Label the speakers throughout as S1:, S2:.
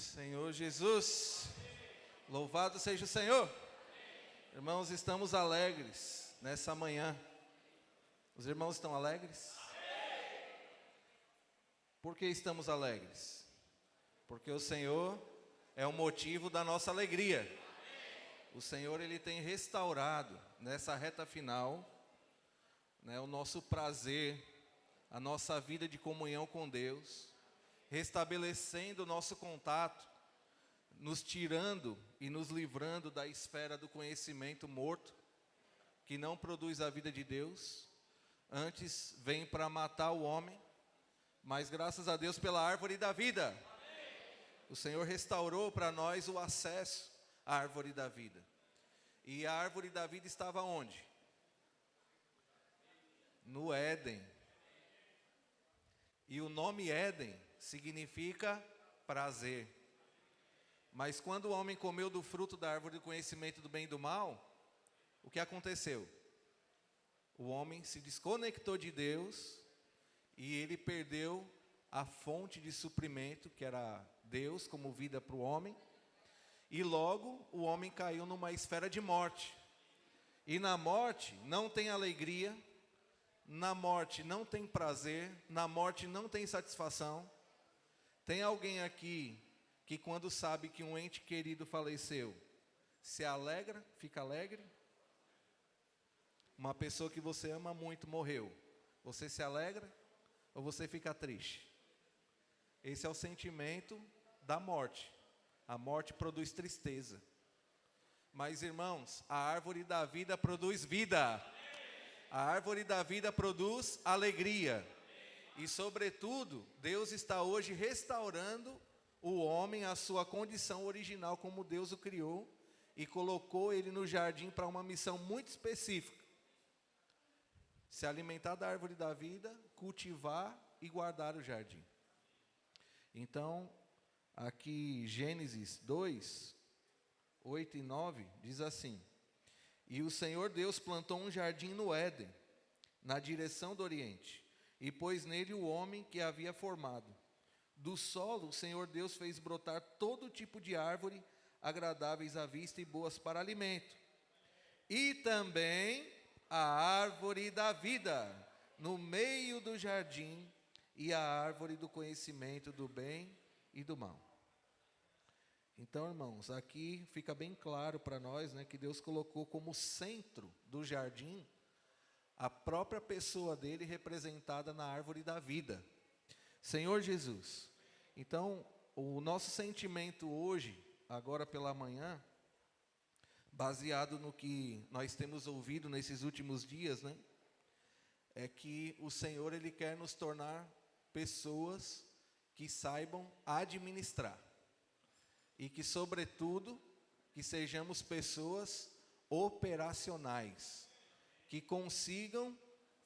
S1: Senhor Jesus, louvado seja o Senhor. Irmãos, estamos alegres nessa manhã. Os irmãos estão alegres? Por que estamos alegres? Porque o Senhor é o motivo da nossa alegria. O Senhor, Ele tem restaurado nessa reta final, o nosso prazer, a nossa vida de comunhão com Deus, restabelecendo o nosso contato, nos tirando e nos livrando da esfera do conhecimento morto, que não produz a vida de Deus, antes vem para matar o homem, mas graças a Deus pela árvore da vida. O Senhor restaurou para nós o acesso à árvore da vida. E a árvore da vida estava onde? No Éden. E o nome Éden significa prazer. Mas quando o homem comeu do fruto da árvore do conhecimento do bem e do mal, o que aconteceu? O homem se desconectou de Deus e ele perdeu a fonte de suprimento, que era Deus como vida para o homem. E logo o homem caiu numa esfera de morte. E na morte não tem alegria, na morte não tem prazer, na morte não tem satisfação. Tem alguém aqui que quando sabe que um ente querido faleceu, se alegra, fica alegre? Uma pessoa que você ama muito morreu, você se alegra ou você fica triste? Esse é o sentimento da morte. A morte produz tristeza. Mas irmãos, a árvore da vida produz vida. A árvore da vida produz alegria. E sobretudo, Deus está hoje restaurando o homem à sua condição original, como Deus o criou, e colocou ele no jardim para uma missão muito específica: se alimentar da árvore da vida, cultivar e guardar o jardim. Então, aqui Gênesis 2, 8 e 9, diz assim: E o Senhor Deus plantou um jardim no Éden, na direção do Oriente, e pôs nele o homem que havia formado. Do solo o Senhor Deus fez brotar todo tipo de árvore, agradáveis à vista e boas para alimento. E também a árvore da vida, no meio do jardim, e a árvore do conhecimento do bem e do mal. Então, irmãos, aqui fica bem claro para nós, que Deus colocou como centro do jardim a própria pessoa dele, representada na árvore da vida, Senhor Jesus. Então, o nosso sentimento hoje, agora pela manhã, baseado no que nós temos ouvido nesses últimos dias, é que o Senhor, Ele quer nos tornar pessoas que saibam administrar. E que, sobretudo, que sejamos pessoas operacionais, que consigam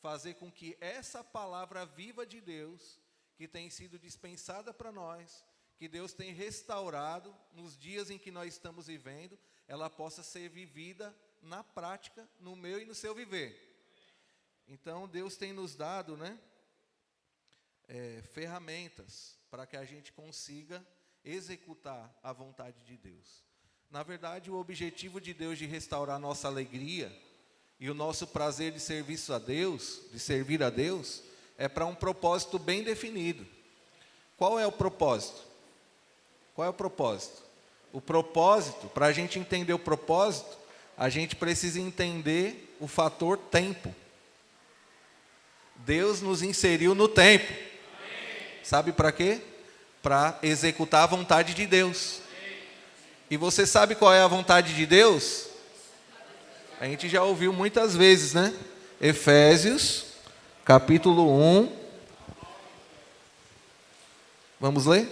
S1: fazer com que essa palavra viva de Deus, que tem sido dispensada para nós, que Deus tem restaurado nos dias em que nós estamos vivendo, ela possa ser vivida na prática, no meu e no seu viver. Então, Deus tem nos dado, ferramentas para que a gente consiga executar a vontade de Deus. Na verdade, o objetivo de Deus de restaurar nossa alegria e o nosso prazer de serviço a Deus, de servir a Deus, é para um propósito bem definido. Qual é o propósito? Qual é o propósito? O propósito, para a gente entender o propósito, a gente precisa entender o fator tempo. Deus nos inseriu no tempo. Sabe para quê? Para executar a vontade de Deus. E você sabe qual é a vontade de Deus? A gente já ouviu muitas vezes, Efésios, capítulo 1. Vamos ler?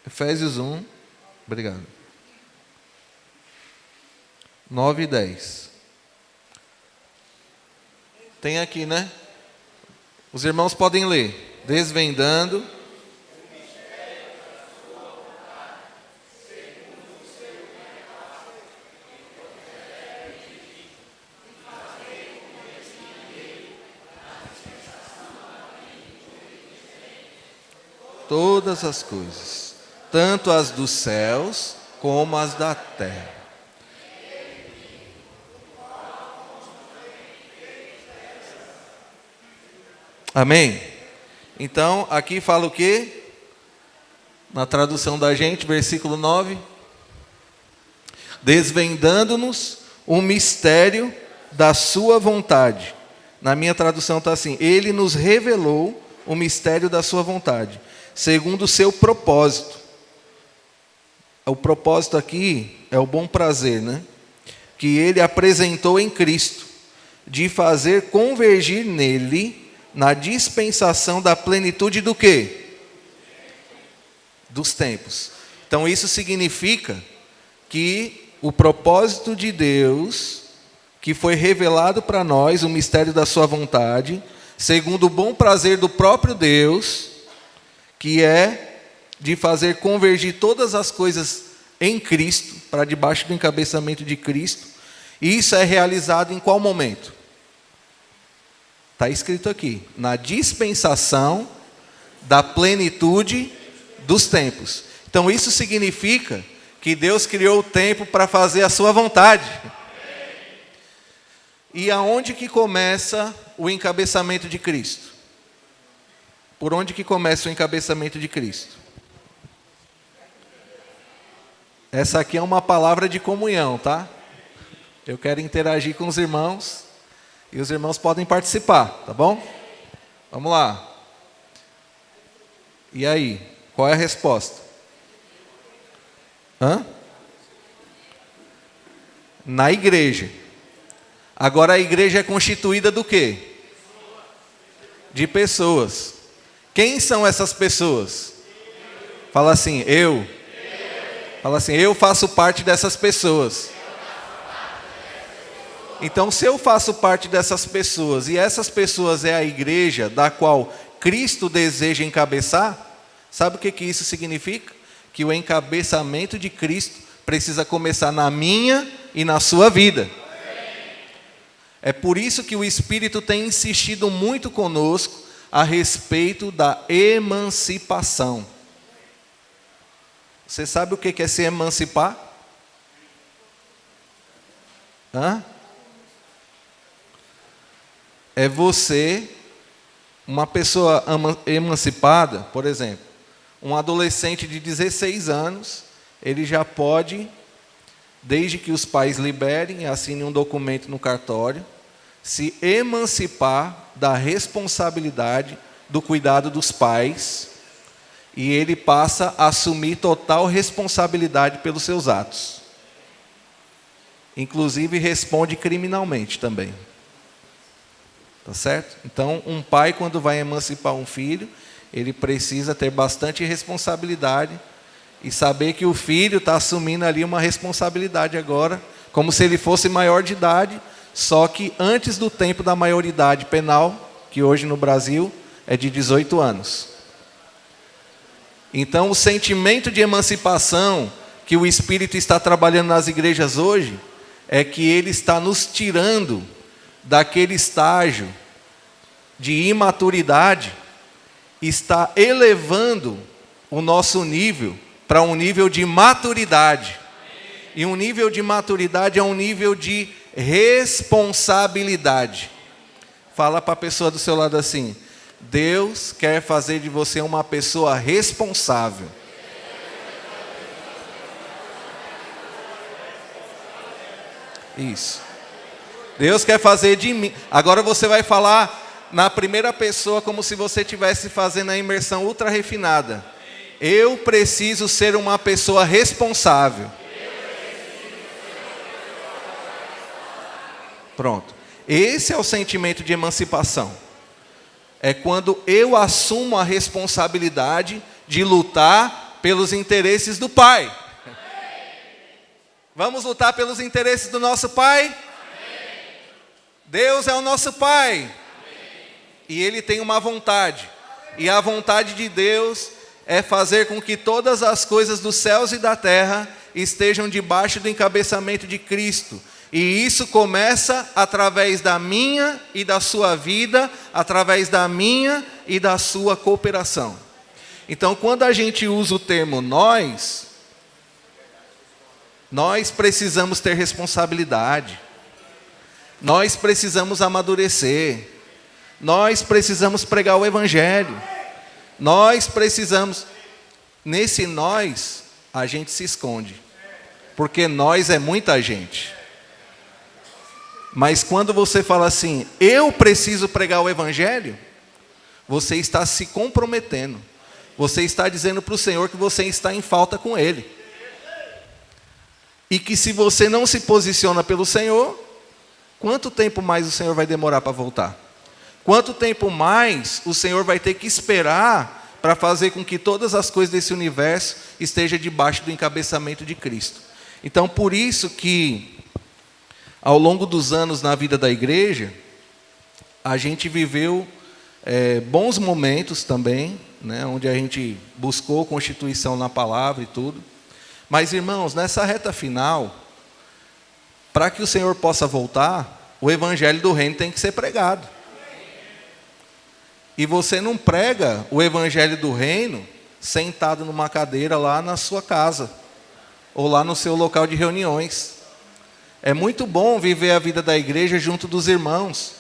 S1: Efésios 1. Obrigado. 9 e 10. Tem aqui, Os irmãos podem ler. Desvendando todas as coisas, tanto as dos céus como as da terra. Amém? Então, aqui fala o quê? Na tradução da gente, versículo 9. Desvendando-nos o mistério da sua vontade. Na minha tradução está assim: Ele nos revelou o mistério da sua vontade, segundo o seu propósito. O propósito aqui é o bom prazer, né? Que Ele apresentou em Cristo, de fazer convergir nele, na dispensação da plenitude do quê? Dos tempos. Então isso significa que o propósito de Deus, que foi revelado para nós, o mistério da sua vontade, segundo o bom prazer do próprio Deus, que é de fazer convergir todas as coisas em Cristo, para debaixo do encabeçamento de Cristo. E isso é realizado em qual momento? Está escrito aqui: na dispensação da plenitude dos tempos. Então isso significa que Deus criou o tempo para fazer a sua vontade. E aonde que começa o encabeçamento de Cristo? Por onde que começa o encabeçamento de Cristo? Essa aqui é uma palavra de comunhão, tá? Eu quero interagir com os irmãos. E os irmãos podem participar, tá bom? Vamos lá. E aí, qual é a resposta? Na igreja. Agora a igreja é constituída do quê? De pessoas. Quem são essas pessoas? Fala assim, eu. Fala assim, eu faço parte dessas pessoas. Então, se eu faço parte dessas pessoas, e essas pessoas é a igreja da qual Cristo deseja encabeçar, sabe o que isso significa? Que o encabeçamento de Cristo precisa começar na minha e na sua vida. É por isso que o Espírito tem insistido muito conosco a respeito da emancipação. Você sabe o que é se emancipar? É você, uma pessoa emancipada, por exemplo, um adolescente de 16 anos, ele já pode, desde que os pais liberem e assinem um documento no cartório, se emancipar da responsabilidade do cuidado dos pais, e ele passa a assumir total responsabilidade pelos seus atos. Inclusive responde criminalmente também. Tá certo? Então, um pai, quando vai emancipar um filho, ele precisa ter bastante responsabilidade e saber que o filho está assumindo ali uma responsabilidade agora, como se ele fosse maior de idade, só que antes do tempo da maioridade penal, que hoje no Brasil é de 18 anos. Então, o sentimento de emancipação que o Espírito está trabalhando nas igrejas hoje, é que ele está nos tirando daquele estágio de imaturidade, está elevando o nosso nível para um nível de maturidade. E um nível de maturidade é um nível de responsabilidade. Fala para a pessoa do seu lado assim: Deus quer fazer de você uma pessoa responsável. Isso. Deus quer fazer de mim. Agora você vai falar na primeira pessoa como se você estivesse fazendo a imersão ultra refinada. Eu preciso ser uma pessoa responsável. Pronto. Esse é o sentimento de emancipação. É quando eu assumo a responsabilidade de lutar pelos interesses do Pai. Vamos lutar pelos interesses do nosso Pai? Deus é o nosso Pai. Amém. E Ele tem uma vontade. E a vontade de Deus é fazer com que todas as coisas dos céus e da terra estejam debaixo do encabeçamento de Cristo. E isso começa através da minha e da sua vida, através da minha e da sua cooperação. Então, quando a gente usa o termo nós precisamos ter responsabilidade, nós precisamos amadurecer, nós precisamos pregar o Evangelho, nós precisamos. Nesse nós, a gente se esconde, porque nós é muita gente. Mas quando você fala assim, eu preciso pregar o Evangelho, você está se comprometendo. Você está dizendo para o Senhor que você está em falta com Ele. E que se você não se posiciona pelo Senhor, quanto tempo mais o Senhor vai demorar para voltar? Quanto tempo mais o Senhor vai ter que esperar para fazer com que todas as coisas desse universo estejam debaixo do encabeçamento de Cristo? Então, por isso que, ao longo dos anos na vida da igreja, a gente viveu bons momentos também, né, onde a gente buscou constituição na palavra e tudo. Mas, irmãos, nessa reta final, para que o Senhor possa voltar, o evangelho do reino tem que ser pregado. E você não prega o evangelho do reino sentado numa cadeira lá na sua casa, ou lá no seu local de reuniões. É muito bom viver a vida da igreja junto dos irmãos,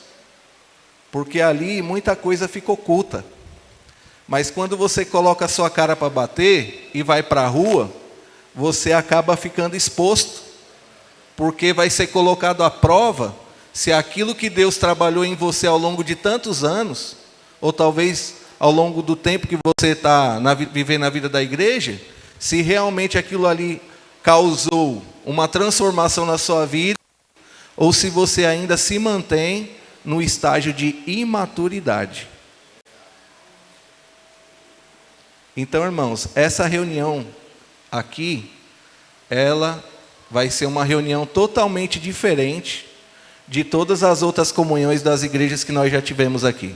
S1: porque ali muita coisa fica oculta. Mas quando você coloca a sua cara para bater e vai para a rua, você acaba ficando exposto, porque vai ser colocado à prova se aquilo que Deus trabalhou em você ao longo de tantos anos, ou talvez ao longo do tempo que você está vivendo na vida da igreja, se realmente aquilo ali causou uma transformação na sua vida, ou se você ainda se mantém no estágio de imaturidade. Então, irmãos, essa reunião aqui, ela vai ser uma reunião totalmente diferente de todas as outras comunhões das igrejas que nós já tivemos aqui.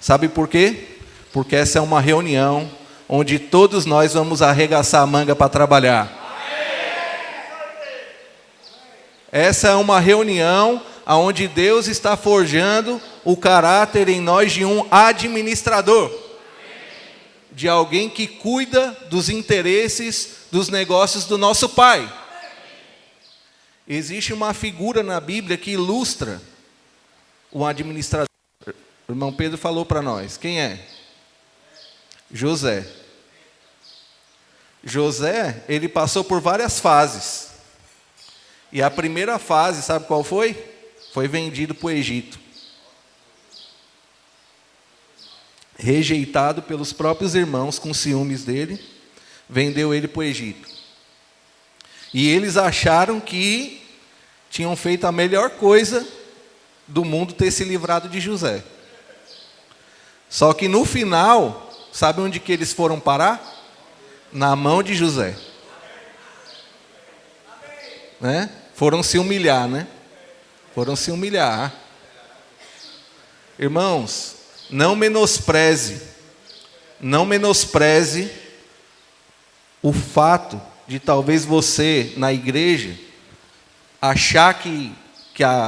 S1: Sabe por quê? Porque essa é uma reunião onde todos nós vamos arregaçar a manga para trabalhar. Essa é uma reunião onde Deus está forjando o caráter em nós de um administrador, de alguém que cuida dos interesses, dos negócios do nosso Pai. Existe uma figura na Bíblia que ilustra o administrador. O irmão Pedro falou para nós. Quem é? José. José, ele passou por várias fases. E a primeira fase, sabe qual foi? Foi vendido para o Egito. Rejeitado pelos próprios irmãos, com ciúmes dele, vendeu ele para o Egito. E eles acharam que tinham feito a melhor coisa do mundo, ter se livrado de José. Só que no final, sabe onde que eles foram parar? Na mão de José. Né? Foram se humilhar, né? Foram se humilhar. Irmãos, não menospreze o fato de talvez você, na igreja, achar que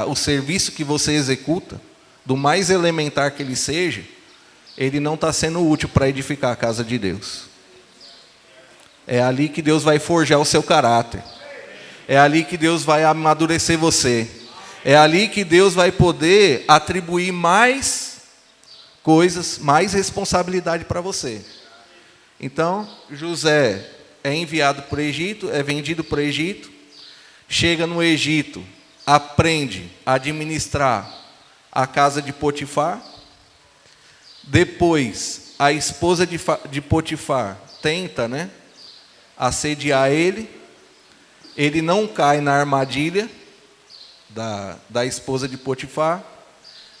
S1: o serviço que você executa, do mais elementar que ele seja, ele não está sendo útil para edificar a casa de Deus. É ali que Deus vai forjar o seu caráter. É ali que Deus vai amadurecer você. É ali que Deus vai poder atribuir mais coisas, mais responsabilidade para você. Então, José é enviado para o Egito, é vendido para o Egito, chega no Egito, aprende a administrar a casa de Potifar. Depois, a esposa de Potifar tenta, assediar ele. Ele não cai na armadilha da esposa de Potifar.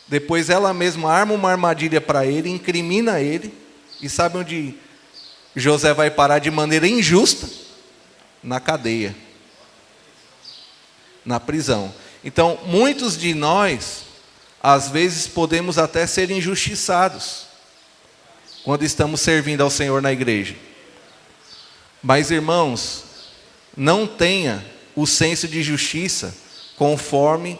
S1: Depois ela mesma arma uma armadilha para ele, incrimina ele. E sabe onde José vai parar de maneira injusta? Na cadeia, na prisão. Então, muitos de nós, às vezes, podemos até ser injustiçados quando estamos servindo ao Senhor na igreja. Mas, irmãos, não tenha o senso de justiça conforme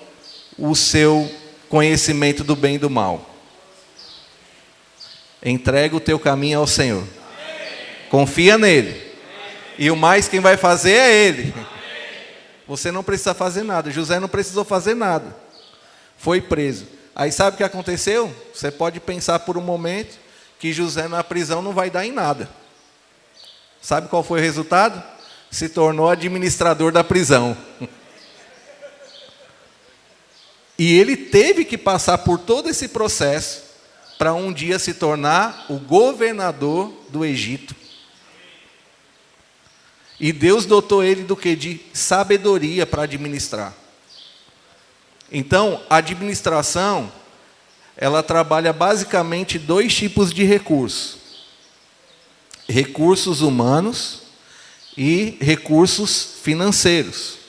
S1: o seu conhecimento do bem e do mal. Entrega o teu caminho ao Senhor. Confia nele. E o mais quem vai fazer é ele. Você não precisa fazer nada. José não precisou fazer nada. Foi preso. Aí sabe o que aconteceu? Você pode pensar por um momento que José na prisão não vai dar em nada. Sabe qual foi o resultado? Se tornou administrador da prisão. E ele teve que passar por todo esse processo para um dia se tornar o governador do Egito. E Deus dotou ele do que? De sabedoria para administrar. Então, a administração, ela trabalha basicamente 2 tipos de recursos. Recursos humanos e recursos financeiros.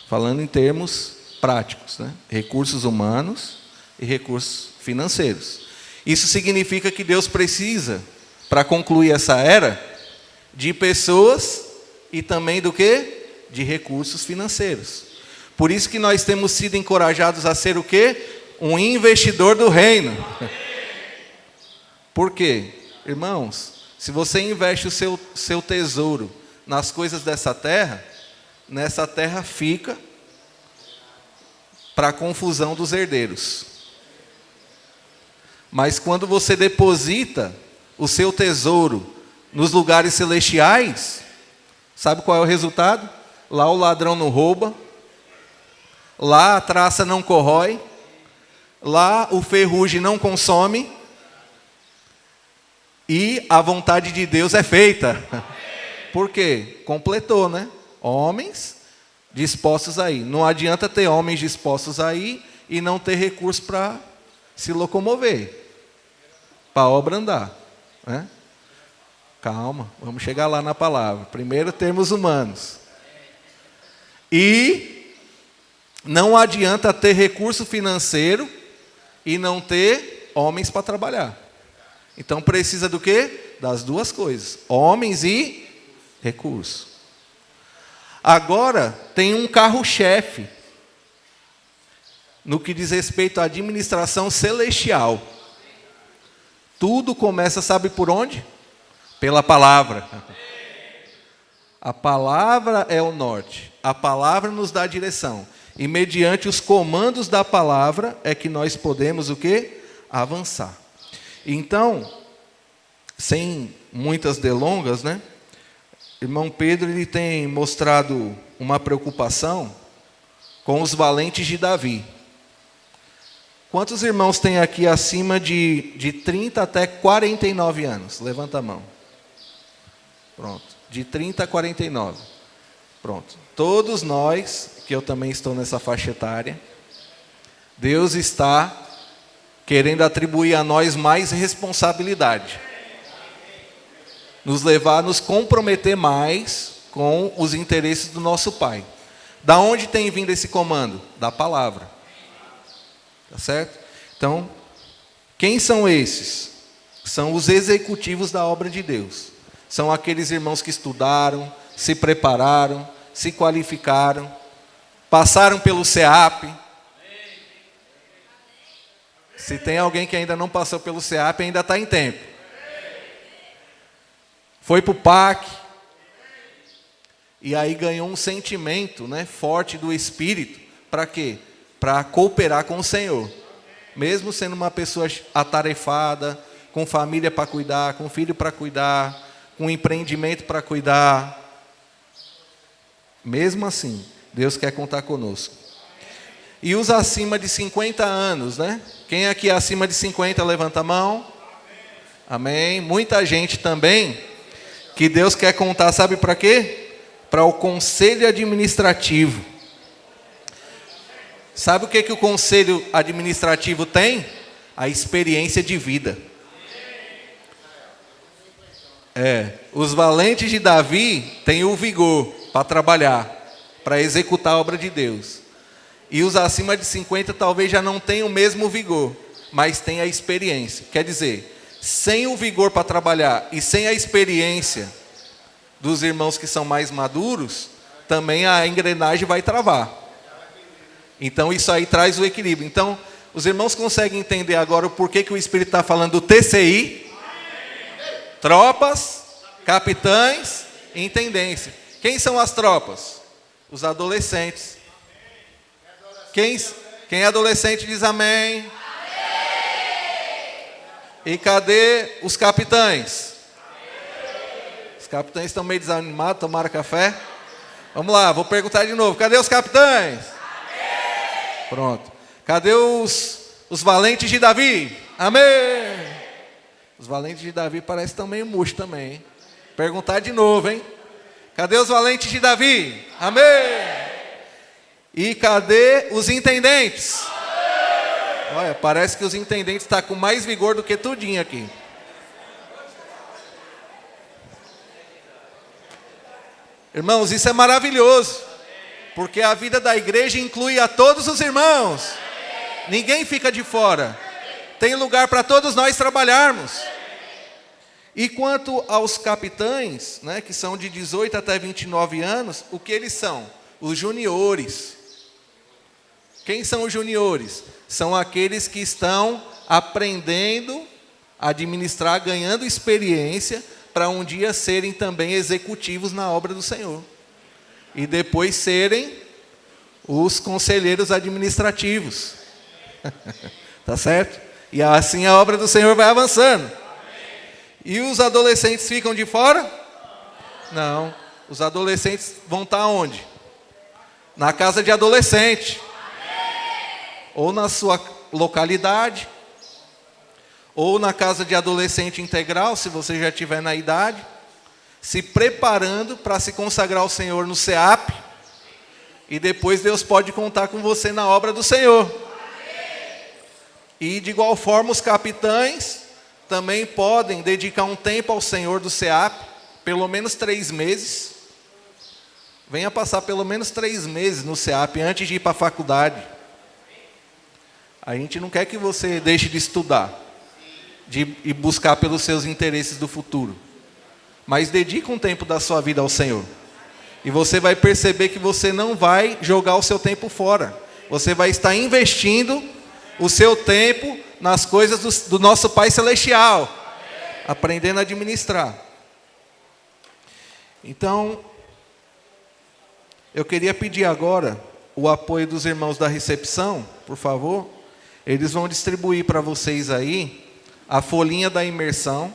S1: Falando em termos práticos, né? Recursos humanos e recursos financeiros. Isso significa que Deus precisa, para concluir essa era, de pessoas e também do quê? De recursos financeiros. Por isso que nós temos sido encorajados a ser o quê? Um investidor do reino. Por quê? Irmãos, se você investe o seu tesouro nas coisas dessa terra, nessa terra fica para a confusão dos herdeiros. Mas quando você deposita o seu tesouro nos lugares celestiais, sabe qual é o resultado? Lá o ladrão não rouba, lá a traça não corrói, lá o ferrugem não consome, e a vontade de Deus é feita. Por quê? Completou, né? Homens dispostos a ir. Não adianta ter homens dispostos a ir e não ter recurso para se locomover, para a obra andar, né? Calma, vamos chegar lá na palavra. Primeiro, termos humanos. E não adianta ter recurso financeiro e não ter homens para trabalhar. Então precisa do quê? Das 2 coisas: homens e recurso. Agora tem um carro-chefe no que diz respeito à administração celestial. Tudo começa, sabe por onde? Pela palavra. A palavra é o norte. A palavra nos dá a direção. E mediante os comandos da palavra é que nós podemos o quê? Avançar. Então, sem muitas delongas, né? Irmão Pedro, ele tem mostrado uma preocupação com os valentes de Davi. Quantos irmãos tem aqui acima de 30 até 49 anos? Levanta a mão. Pronto. De 30 a 49. Pronto. Todos nós, que eu também estou nessa faixa etária, Deus está querendo atribuir a nós mais responsabilidade. Nos levar a nos comprometer mais com os interesses do nosso Pai. Da onde tem vindo esse comando? Da palavra. Tá certo? Então, quem são esses? São os executivos da obra de Deus. São aqueles irmãos que estudaram, se prepararam, se qualificaram, passaram pelo CEAP. Se tem alguém que ainda não passou pelo CEAP, ainda está em tempo. Foi para o PAC. E aí ganhou um sentimento, né, forte do Espírito. Para quê? Para cooperar com o Senhor. Mesmo sendo uma pessoa atarefada, com família para cuidar, com filho para cuidar, com empreendimento para cuidar. Mesmo assim, Deus quer contar conosco. E os acima de 50 anos, né? Quem aqui é acima de 50, levanta a mão. Amém. Muita gente também, que Deus quer contar, sabe para quê? Para o conselho administrativo. Sabe o que o conselho administrativo tem? A experiência de vida. Os valentes de Davi têm o vigor para trabalhar, para executar a obra de Deus. E os acima de 50 talvez já não tenham o mesmo vigor, mas têm a experiência. Quer dizer, sem o vigor para trabalhar e sem a experiência dos irmãos que são mais maduros, também a engrenagem vai travar. Então isso aí traz o equilíbrio. Então, Os irmãos conseguem entender agora o porquê que o Espírito está falando do TCI? Tropas, capitães e intendência. Quem são as tropas? Os adolescentes. Quem é adolescente diz amém. E cadê os capitães? Os capitães estão meio desanimados, tomaram café? Vamos lá, vou perguntar de novo. Cadê os capitães? Pronto. Cadê os valentes de Davi? Amém. Os valentes de Davi parecem que estão meio murchos também, hein? Perguntar de novo, hein? Cadê os valentes de Davi? Amém. E cadê os intendentes? Olha, parece que os intendentes estão com mais vigor do que tudinho aqui. Irmãos, isso é maravilhoso, porque a vida da igreja inclui a todos os irmãos. Ninguém fica de fora. Tem lugar para todos nós trabalharmos. E quanto aos capitães, né, que são de 18 até 29 anos, o que eles são? Os juniores. Quem são os juniores? São aqueles que estão aprendendo a administrar, ganhando experiência, para um dia serem também executivos na obra do Senhor. E depois serem os conselheiros administrativos. Tá certo? E assim a obra do Senhor vai avançando. E os adolescentes ficam de fora? Não. Os adolescentes vão estar onde? Na casa de adolescente. Ou na sua localidade. Ou na casa de adolescente integral, se você já estiver na idade. Se preparando para se consagrar ao Senhor no SEAP. E depois Deus pode contar com você na obra do Senhor. E de igual forma os capitães também podem dedicar um tempo ao Senhor do SEAP, pelo menos 3 meses. Venha passar pelo menos 3 meses no SEAP antes de ir para a faculdade. A gente não quer que você deixe de estudar, de ir buscar pelos seus interesses do futuro. Mas dedique um tempo da sua vida ao Senhor. E você vai perceber que você não vai jogar o seu tempo fora. Você vai estar investindo o seu tempo nas coisas do nosso Pai Celestial. Aprendendo a administrar. Então, eu queria pedir agora o apoio dos irmãos da recepção, por favor. Eles vão distribuir para vocês aí a folhinha da imersão.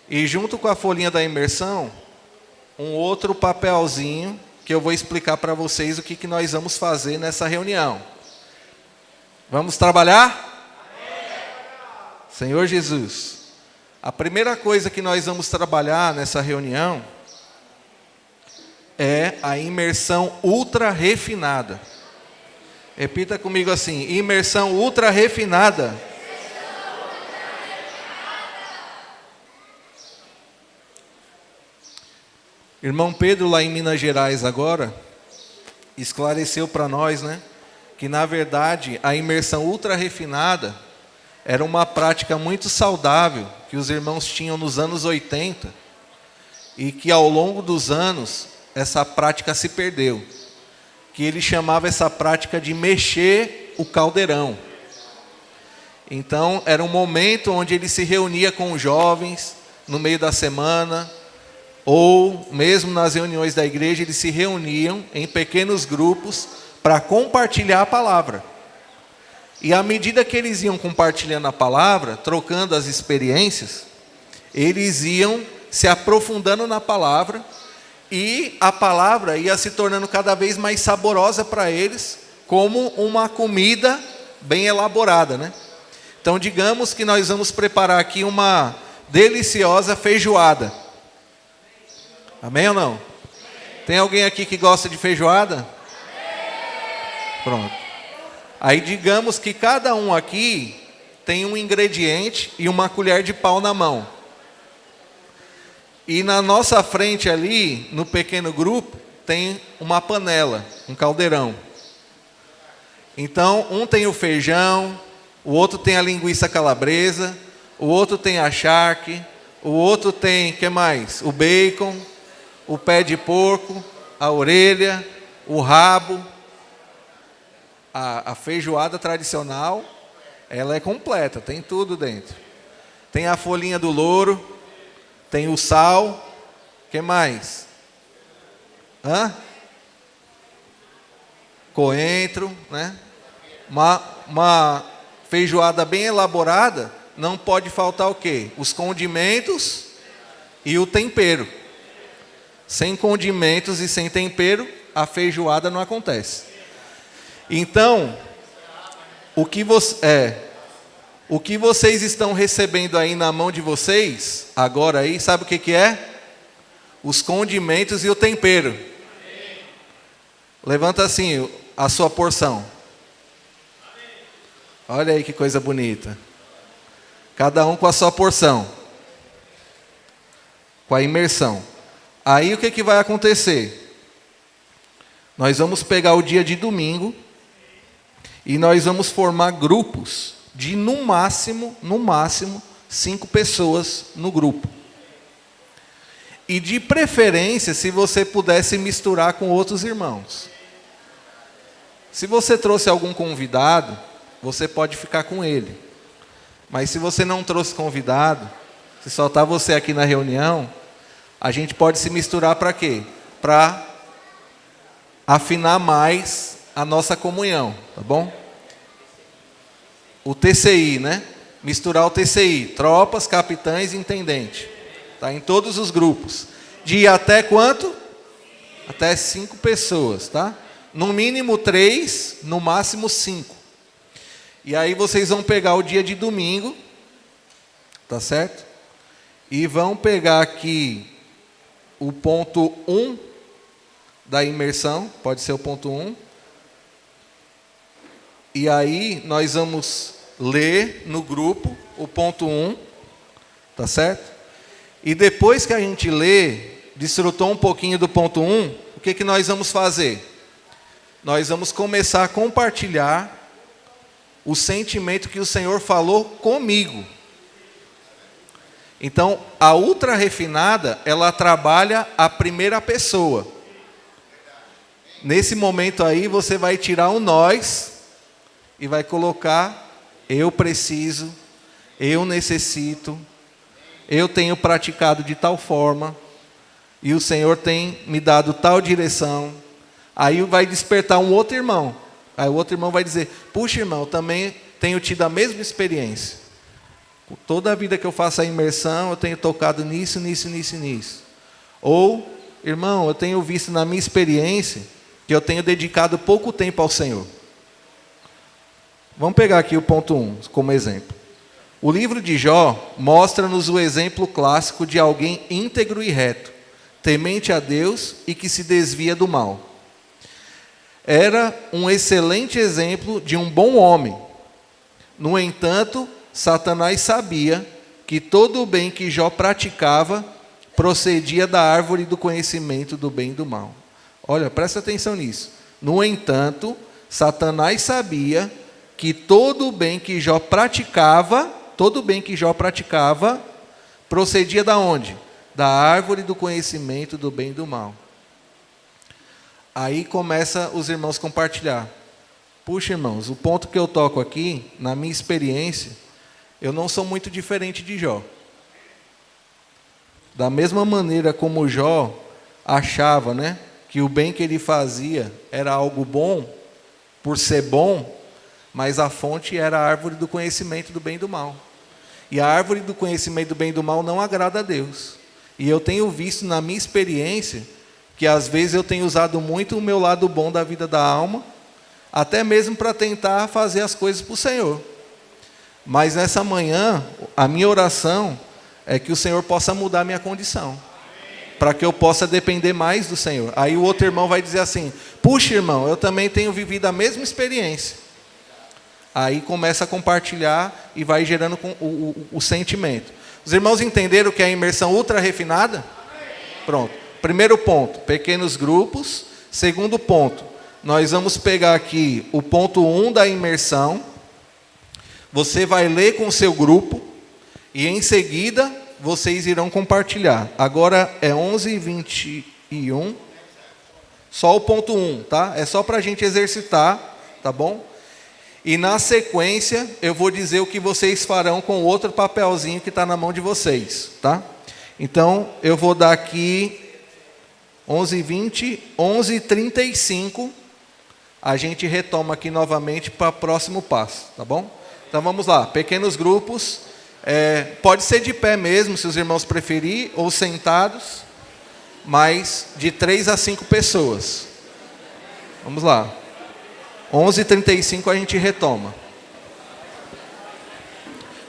S1: E junto com a folhinha da imersão, um outro papelzinho que eu vou explicar para vocês o que nós vamos fazer nessa reunião. Vamos trabalhar? Senhor Jesus, a primeira coisa que nós vamos trabalhar nessa reunião é a imersão ultra refinada. Repita comigo assim: imersão ultra refinada. Irmão Pedro, lá em Minas Gerais agora, esclareceu para nós, né, que na verdade a imersão ultra refinada era uma prática muito saudável que os irmãos tinham nos anos 80 e que ao longo dos anos essa prática se perdeu. Que ele chamava essa prática de mexer o caldeirão. Então era um momento onde ele se reunia com os jovens no meio da semana, ou mesmo nas reuniões da igreja, eles se reuniam em pequenos grupos para compartilhar a palavra. E à medida que eles iam compartilhando a palavra, trocando as experiências, eles iam se aprofundando na palavra, e a palavra ia se tornando cada vez mais saborosa para eles, como uma comida bem elaborada, né? Então digamos que nós vamos preparar aqui uma deliciosa feijoada. Amém ou não? Tem alguém aqui que gosta de feijoada? Pronto. Aí digamos que cada um aqui tem um ingrediente e uma colher de pau na mão. E na nossa frente ali, no pequeno grupo, tem uma panela, um caldeirão. Então, um tem o feijão, o outro tem a linguiça calabresa, o outro tem a charque, o outro tem, o que mais? O bacon, o pé de porco, a orelha, o rabo, a feijoada tradicional Ela é completa, tem tudo dentro. Tem a folhinha do louro, tem o sal, o que mais? Coentro, né? Uma feijoada bem elaborada, não pode faltar o quê? Os condimentos e o tempero. Sem condimentos e sem tempero, a feijoada não acontece. Então, o que vocês estão recebendo aí na mão de vocês, agora aí, sabe o que é? Os condimentos e o tempero. Levanta assim a sua porção. Olha aí que coisa bonita. Cada um com a sua porção. Com a imersão. Aí o que vai acontecer? Nós vamos pegar o dia de domingo e nós vamos formar grupos de no máximo 5 pessoas no grupo. E de preferência, se você pudesse misturar com outros irmãos. Se você trouxe algum convidado, você pode ficar com ele. Mas se você não trouxe convidado, se só está você aqui na reunião, a gente pode se misturar para quê? Para afinar mais a nossa comunhão, tá bom? O TCI, né? Misturar o TCI, tropas, capitães e intendente. Tá? Em todos os grupos. De até quanto? Até 5 pessoas, tá? No mínimo 3, no máximo 5. E aí vocês vão pegar o dia de domingo, tá certo? E vão pegar aqui o ponto 1 da imersão, pode ser o ponto 1. E aí nós vamos ler no grupo o ponto 1, tá certo? E depois que a gente lê, desfrutou um pouquinho do ponto 1, o que nós vamos fazer? Nós vamos começar a compartilhar o sentimento que o Senhor falou comigo. Então, a ultra refinada, ela trabalha a primeira pessoa. Nesse momento aí, você vai tirar o nós e vai colocar eu preciso, eu necessito, eu tenho praticado de tal forma, e o Senhor tem me dado tal direção. Aí vai despertar um outro irmão. Aí o outro irmão vai dizer, puxa irmão, eu também tenho tido a mesma experiência. Toda a vida que eu faço a imersão, eu tenho tocado nisso. Ou, irmão, eu tenho visto na minha experiência que eu tenho dedicado pouco tempo ao Senhor. Vamos pegar aqui o ponto 1 como exemplo. O livro de Jó mostra-nos o exemplo clássico de alguém íntegro e reto, temente a Deus e que se desvia do mal. Era um excelente exemplo de um bom homem. No entanto, Satanás sabia que todo o bem que Jó praticava procedia da árvore do conhecimento do bem e do mal. Olha, presta atenção nisso. No entanto, Satanás sabia que todo o bem que Jó praticava, procedia da onde? Da árvore do conhecimento do bem e do mal. Aí começa os irmãos compartilhar. Puxa, irmãos, o ponto que eu toco aqui, na minha experiência, eu não sou muito diferente de Jó. Da mesma maneira como Jó achava, né, que o bem que ele fazia era algo bom, por ser bom, mas a fonte era a árvore do conhecimento do bem e do mal. E a árvore do conhecimento do bem e do mal não agrada a Deus. E eu tenho visto na minha experiência que às vezes eu tenho usado muito o meu lado bom da vida da alma, até mesmo para tentar fazer as coisas para o Senhor. Mas nessa manhã, a minha oração é que o Senhor possa mudar a minha condição, para que eu possa depender mais do Senhor. Aí o outro irmão vai dizer assim, puxa irmão, eu também tenho vivido a mesma experiência. Aí começa a compartilhar e vai gerando o sentimento. Os irmãos entenderam que é a imersão ultra refinada? Pronto. Primeiro ponto, pequenos grupos. Segundo ponto, nós vamos pegar aqui o ponto 1 da imersão. Você vai ler com o seu grupo e em seguida vocês irão compartilhar. Agora é 11h21. Só o ponto 1, tá? É só para a gente exercitar, tá bom? E na sequência, eu vou dizer o que vocês farão com o outro papelzinho que está na mão de vocês, tá? Então, eu vou dar aqui 11h20, 11h35. A gente retoma aqui novamente para o próximo passo, tá bom? Então, vamos lá. Pequenos grupos. Pode ser de pé mesmo, se os irmãos preferirem, ou sentados. Mas de 3 a 5 pessoas. Vamos lá. 11h35 a gente retoma.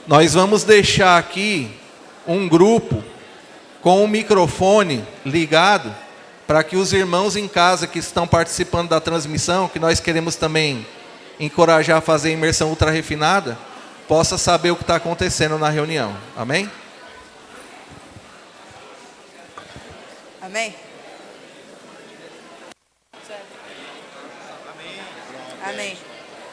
S1: Nós vamos deixar aqui um grupo com o microfone ligado para que os irmãos em casa que estão participando da transmissão, que nós queremos também encorajar a fazer a imersão ultra refinada, possa saber o que está acontecendo na reunião. Amém?
S2: Amém? Amém.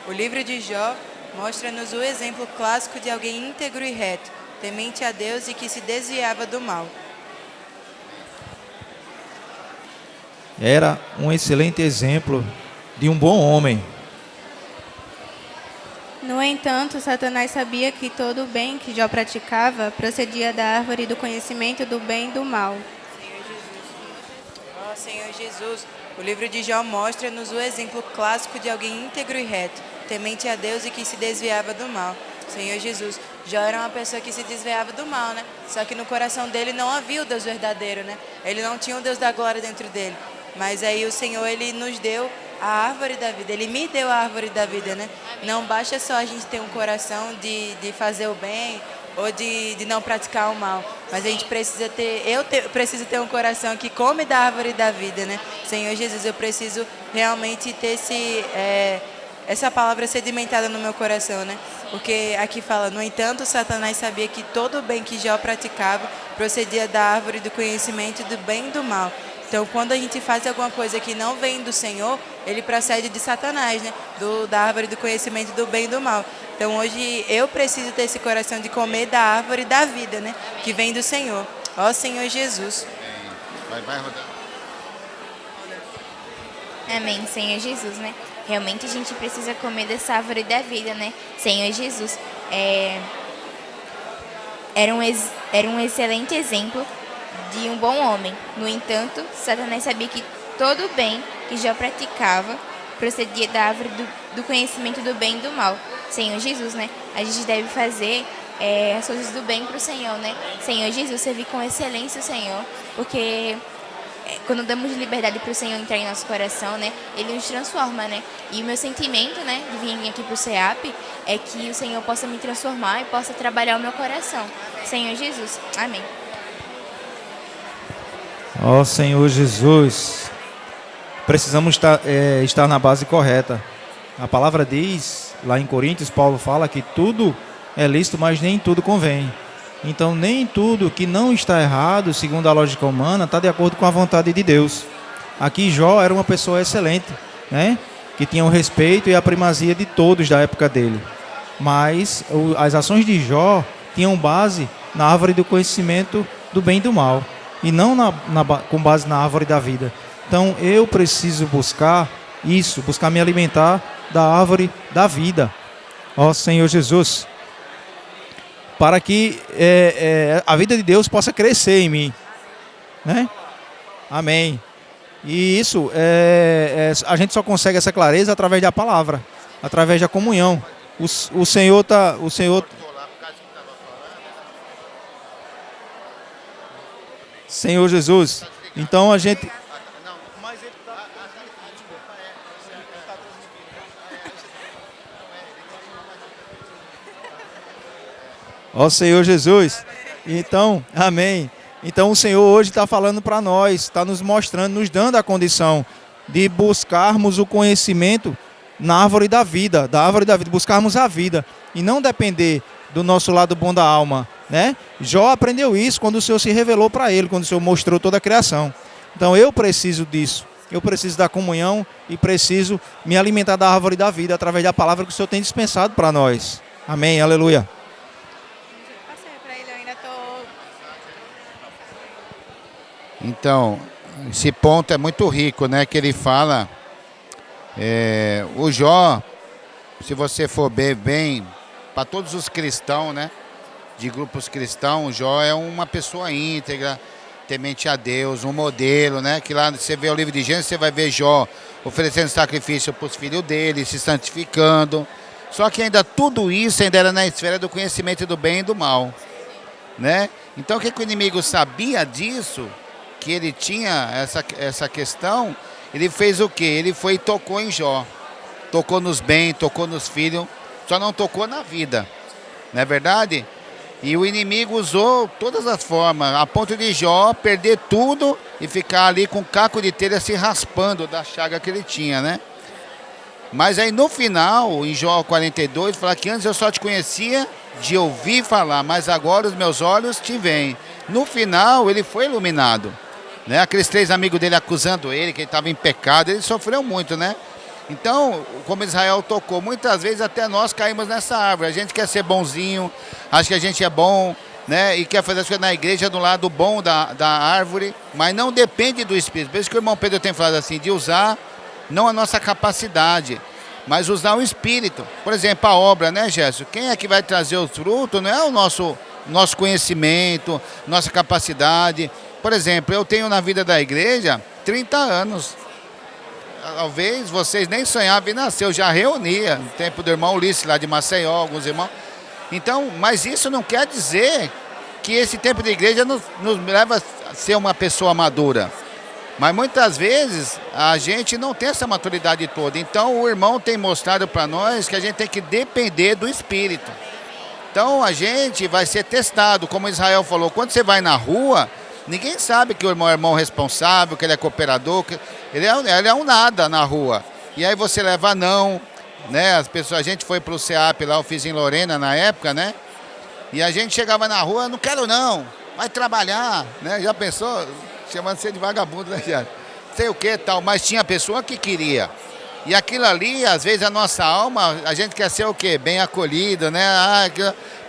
S2: O livro de Jó mostra-nos o exemplo clássico de alguém íntegro e reto, temente a Deus e que se desviava do mal.
S3: Era um excelente exemplo de um bom homem.
S4: No entanto, Satanás sabia que todo o bem que Jó praticava procedia da árvore do conhecimento do bem e do mal.
S2: Ó Senhor Jesus, o livro de Jó mostra-nos o exemplo clássico de alguém íntegro e reto, temente a Deus e que se desviava do mal. Senhor Jesus, Jó era uma pessoa que se desviava do mal, né? Só que no coração dele não havia o Deus verdadeiro, né? Ele não tinha o Deus da glória dentro dele. Mas aí o Senhor, Ele nos deu a árvore da vida. Ele me deu a árvore da vida, né? Não basta só a gente ter um coração de fazer o bem ou de não praticar o mal. Mas a gente precisa ter, preciso ter um coração que come da árvore da vida, né? Senhor Jesus, eu preciso realmente ter essa palavra sedimentada no meu coração, né? Porque aqui fala, no entanto, Satanás sabia que todo o bem que Jó praticava procedia da árvore do conhecimento do bem e do mal. Então, quando a gente faz alguma coisa que não vem do Senhor, ele procede de Satanás, né? Da árvore do conhecimento do bem e do mal. Então, hoje, eu preciso ter esse coração de comer da árvore da vida, né? Que vem do Senhor. Ó Senhor Jesus.
S5: Vai rodar.
S6: Amém, Senhor Jesus, né? Realmente a gente precisa comer dessa árvore da vida, né? Senhor Jesus, era um excelente exemplo de um bom homem. No entanto, Satanás sabia que todo o bem que Jó praticava procedia da árvore do conhecimento do bem e do mal. Senhor Jesus, né? A gente deve fazer as coisas do bem para o Senhor, né? Senhor Jesus, servir com excelência o Senhor, porque quando damos liberdade para o Senhor entrar em nosso coração, né? Ele nos transforma, né? E o meu sentimento, né, de vir aqui para o CEAP é que o Senhor possa me transformar e possa trabalhar o meu coração. Senhor Jesus, amém.
S3: Ó Senhor Jesus, precisamos estar na base correta. A palavra diz, lá em Coríntios, Paulo fala que tudo é lícito, mas nem tudo convém. Então, nem tudo que não está errado, segundo a lógica humana, está de acordo com a vontade de Deus. Aqui, Jó era uma pessoa excelente, né? Que tinha o respeito e a primazia de todos da época dele. Mas as ações de Jó tinham base na árvore do conhecimento do bem e do mal, e não com base na árvore da vida. Então, eu preciso buscar isso, buscar me alimentar da árvore da vida. Ó Senhor Jesus, para que a vida de Deus possa crescer em mim, né? Amém. E isso, a gente só consegue essa clareza através da palavra, através da comunhão. O Senhor Senhor Jesus, então a gente... Ó Senhor Jesus, então, amém. Então o Senhor hoje está falando para nós, está nos mostrando, nos dando a condição de buscarmos o conhecimento na árvore da vida, buscarmos a vida e não depender do nosso lado bom da alma, né? Jó aprendeu isso quando o Senhor se revelou para ele, quando o Senhor mostrou toda a criação. Então eu preciso disso, eu preciso da comunhão e preciso me alimentar da árvore da vida através da palavra que o Senhor tem dispensado para nós. Amém, aleluia.
S5: Então, esse ponto é muito rico, né? Que ele fala, o Jó, se você for ver bem, para todos os cristãos, né? De grupos cristãos, Jó é uma pessoa íntegra, temente a Deus, um modelo, né? Que lá você vê o livro de Gênesis, você vai ver Jó oferecendo sacrifício para os filhos dele, se santificando. Só que ainda tudo isso ainda era na esfera do conhecimento do bem e do mal, né? Então o que o inimigo sabia disso, que ele tinha essa questão, ele fez o quê? Ele foi e tocou em Jó. Tocou nos bens, tocou nos filhos, só não tocou na vida, não é verdade? E o inimigo usou todas as formas, a ponto de Jó perder tudo e ficar ali com um caco de telha se raspando da chaga que ele tinha, né? Mas aí no final, em Jó 42, fala que antes eu só te conhecia de ouvir falar, mas agora os meus olhos te veem. No final, ele foi iluminado, né? Aqueles 3 amigos dele acusando ele, que ele estava em pecado, ele sofreu muito, né? Então, como Israel tocou, muitas vezes até nós caímos nessa árvore. A gente quer ser bonzinho, acha que a gente é bom, né? E quer fazer as coisas na igreja do lado bom da árvore, mas não depende do Espírito. Por isso que o irmão Pedro tem falado assim, de usar não a nossa capacidade, mas usar o Espírito. Por exemplo, a obra, né, Gerson? Quem é que vai trazer os frutos? Não é o nosso conhecimento, nossa capacidade. Por exemplo, eu tenho na vida da igreja 30 anos. Talvez vocês nem sonhavam em nascer, eu já reunia no tempo do irmão Ulisses lá de Maceió, alguns irmãos. Então, mas isso não quer dizer que esse tempo de igreja nos leva a ser uma pessoa madura. Mas muitas vezes a gente não tem essa maturidade toda. Então o irmão tem mostrado para nós que a gente tem que depender do Espírito. Então a gente vai ser testado, como Israel falou, quando você vai na rua, ninguém sabe que o irmão é irmão responsável, que ele é cooperador, que ele é um nada na rua. E aí você leva não, né? As pessoas, a gente foi para o CEAP lá, eu fiz em Lorena na época, né? E a gente chegava na rua, não quero não, vai trabalhar, né? Já pensou? Chamando você de vagabundo, né, Jair? Sei o que tal, mas tinha pessoa que queria. E aquilo ali, às vezes a nossa alma, a gente quer ser o quê? Bem acolhido, né?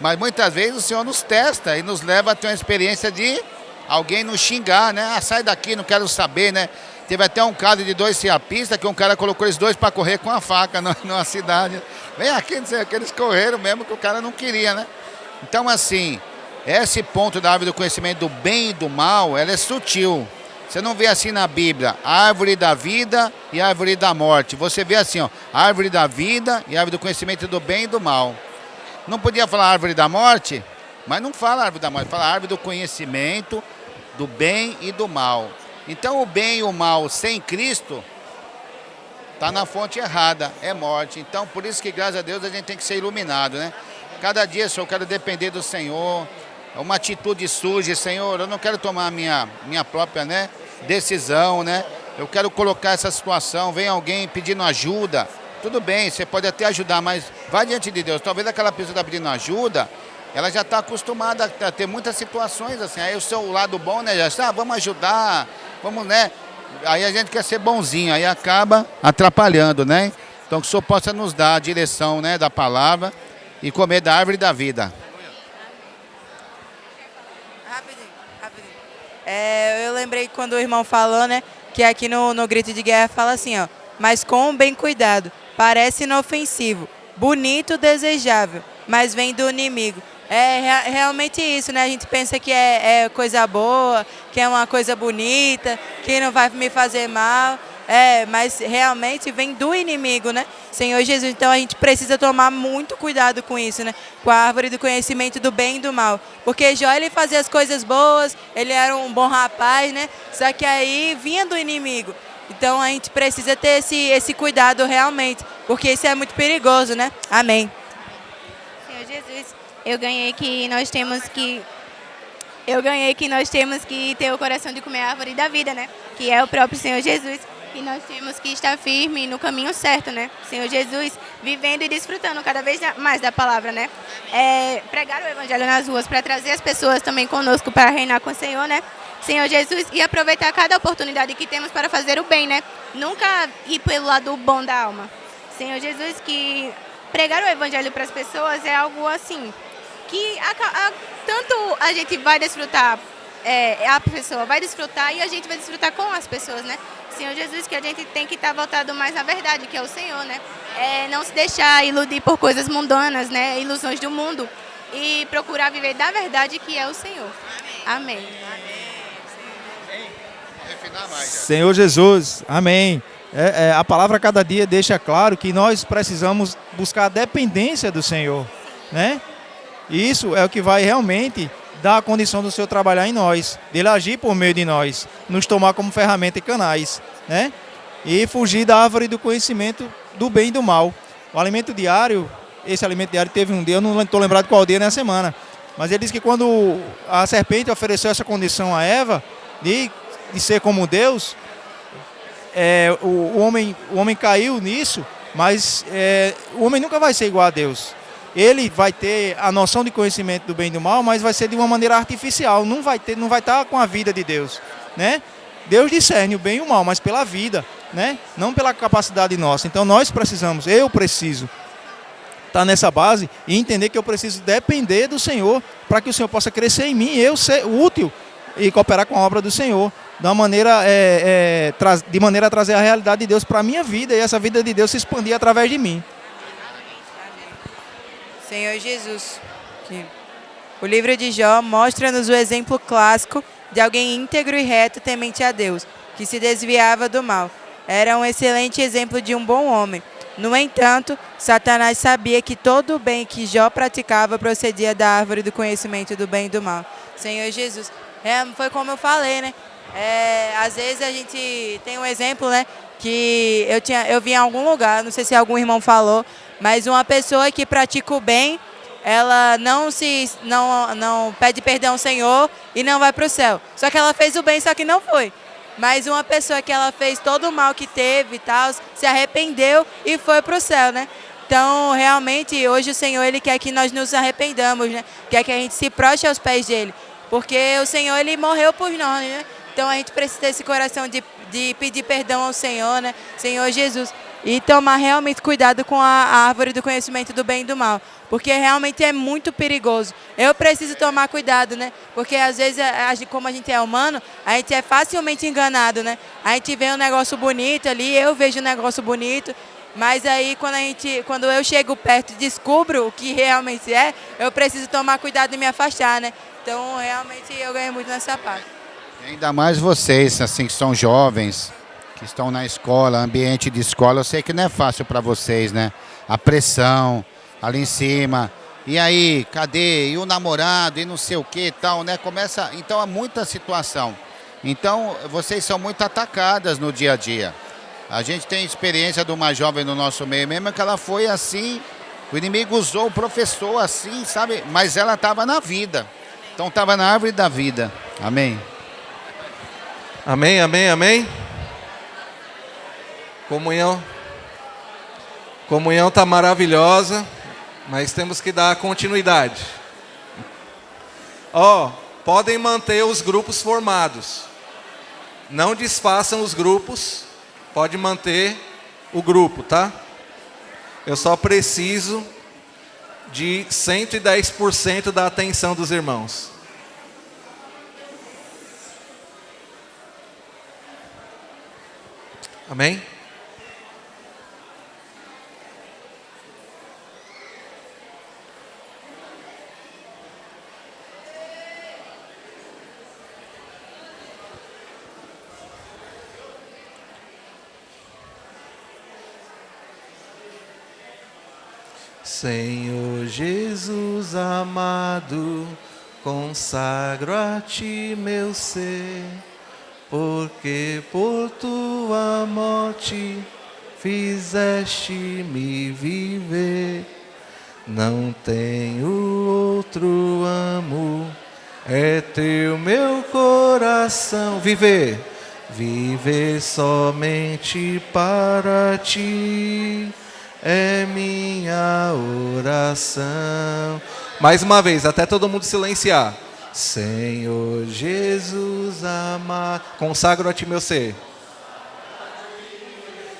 S5: Mas muitas vezes o Senhor nos testa e nos leva a ter uma experiência de alguém nos xingar, né? Ah, sai daqui, não quero saber, né? Teve até um caso de 2 ciapistas que um cara colocou eles 2 para correr com a faca numa cidade. Vem aqui, não sei o que, eles correram mesmo que o cara não queria, né? Então, assim, esse ponto da árvore do conhecimento do bem e do mal, ela é sutil. Você não vê assim na Bíblia, árvore da vida e árvore da morte. Você vê assim, ó, árvore da vida e árvore do conhecimento do bem e do mal. Não podia falar árvore da morte, mas não fala árvore da morte, fala árvore do conhecimento do bem e do mal. Então o bem e o mal sem Cristo está na fonte errada, é morte. Então por isso que, graças a Deus, a gente tem que ser iluminado, né? Cada dia, Senhor, eu quero depender do Senhor. Uma atitude suja, Senhor, eu não quero tomar a minha própria, né, decisão, né? Eu quero colocar essa situação, vem alguém pedindo ajuda. Tudo bem, você pode até ajudar, mas vai diante de Deus. Talvez aquela pessoa que está pedindo ajuda, ela já está acostumada a ter muitas situações assim. Aí o seu lado bom, né, já está, vamos ajudar, vamos, né? Aí a gente quer ser bonzinho, aí acaba atrapalhando, né? Então que o Senhor possa nos dar a direção, né, da palavra e comer da árvore da vida.
S2: Eu lembrei quando o irmão falou, né, que aqui no Grito de Guerra fala assim, ó, mas com bem cuidado, parece inofensivo, bonito, desejável, mas vem do inimigo. É realmente isso, né? A gente pensa que é coisa boa, que é uma coisa bonita, que não vai me fazer mal. Mas realmente vem do inimigo, né? Senhor Jesus, então a gente precisa tomar muito cuidado com isso, né? Com a árvore do conhecimento do bem e do mal. Porque Jó, ele fazia as coisas boas, ele era um bom rapaz, né? Só que aí vinha do inimigo. Então a gente precisa ter esse cuidado realmente, porque isso é muito perigoso, né? Amém.
S4: Senhor Jesus, eu ganhei que nós temos que ter o coração de comer a árvore da vida, né? Que é o próprio Senhor Jesus. E nós temos que estar firme no caminho certo, né? Senhor Jesus, vivendo e desfrutando cada vez mais da palavra, né? Pregar o evangelho nas ruas para trazer as pessoas também conosco para reinar com o Senhor, né? Senhor Jesus, e aproveitar cada oportunidade que temos para fazer o bem, né? Nunca ir pelo lado bom da alma. Senhor Jesus, que pregar o evangelho para as pessoas é algo assim, que tanto a gente vai desfrutar, a pessoa vai desfrutar e a gente vai desfrutar com as pessoas, né? Senhor Jesus, que a gente tem que estar voltado mais à verdade, que é o Senhor, né? não se deixar iludir por coisas mundanas, né? Ilusões do mundo. E procurar viver da verdade que é o Senhor. Amém.
S3: Senhor Jesus, amém. A palavra cada dia deixa claro que nós precisamos buscar a dependência do Senhor, né? E isso é o que vai realmente dar a condição do Senhor trabalhar em nós, dele agir por meio de nós, nos tomar como ferramenta e canais, né? E fugir da árvore do conhecimento do bem e do mal. O alimento diário, esse alimento diário teve um dia, eu não estou lembrado qual dia na semana, mas ele disse que quando a serpente ofereceu essa condição a Eva de ser como Deus, o homem caiu nisso, mas o homem nunca vai ser igual a Deus. Ele vai ter a noção de conhecimento do bem e do mal, mas vai ser de uma maneira artificial, não vai estar com a vida de Deus, né? Deus discerne o bem e o mal, mas pela vida, né? Não pela capacidade nossa. Então eu preciso estar nessa base e entender que eu preciso depender do Senhor para que o Senhor possa crescer em mim, eu ser útil e cooperar com a obra do Senhor, de maneira a trazer a realidade de Deus para a minha vida e essa vida de Deus se expandir através de mim.
S2: Senhor Jesus, o livro de Jó mostra-nos o exemplo clássico de alguém íntegro e reto, temente a Deus, que se desviava do mal. Era um excelente exemplo de um bom homem. No entanto, Satanás sabia que todo o bem que Jó praticava procedia da árvore do conhecimento do bem e do mal. Senhor Jesus, foi como eu falei, né? Às vezes a gente tem um exemplo, né? Que eu vi em algum lugar, não sei se algum irmão falou, mas uma pessoa que pratica o bem, ela não pede perdão ao Senhor e não vai para o céu. Só que ela fez o bem, só que não foi. Mas uma pessoa que ela fez todo o mal que teve e tal, se arrependeu e foi para o céu, né? Então, realmente, hoje o Senhor, Ele quer que nós nos arrependamos, né? Quer que a gente se proste aos pés dEle. Porque o Senhor, Ele morreu por nós, né? Então, a gente precisa ter esse coração de pedir perdão ao Senhor, né? Senhor Jesus. E tomar realmente cuidado com a árvore do conhecimento do bem e do mal. Porque realmente é muito perigoso. Eu preciso tomar cuidado, né? Porque às vezes, como a gente é humano, a gente é facilmente enganado, né? A gente vê um negócio bonito ali, eu vejo um negócio bonito, mas aí quando eu chego perto e descubro o que realmente é, eu preciso tomar cuidado e me afastar, né? Então, realmente, eu ganho muito nessa parte.
S5: E ainda mais vocês, assim, que são jovens, que estão na escola, ambiente de escola, eu sei que não é fácil para vocês, né? A pressão ali em cima, e aí, cadê? E o namorado, e não sei o que e tal, né? Então, há muita situação. Então, vocês são muito atacadas no dia a dia. A gente tem experiência de uma jovem no nosso meio mesmo, que ela foi assim, o inimigo usou o professor assim, sabe? Mas ela estava na vida. Então, estava na árvore da vida. Amém?
S1: Amém, amém, amém. Comunhão está maravilhosa, mas temos que dar continuidade. Podem manter os grupos formados. Não desfaçam os grupos. Pode manter o grupo, tá? Eu só preciso de 110% da atenção dos irmãos. Amém? Senhor Jesus amado, consagro a Ti meu ser, porque por Tua morte fizeste-me viver. Não tenho outro amo, é Teu meu coração. Viver somente para Ti é minha oração. Mais uma vez, até todo mundo silenciar. Senhor Jesus amado, consagro a Ti meu ser,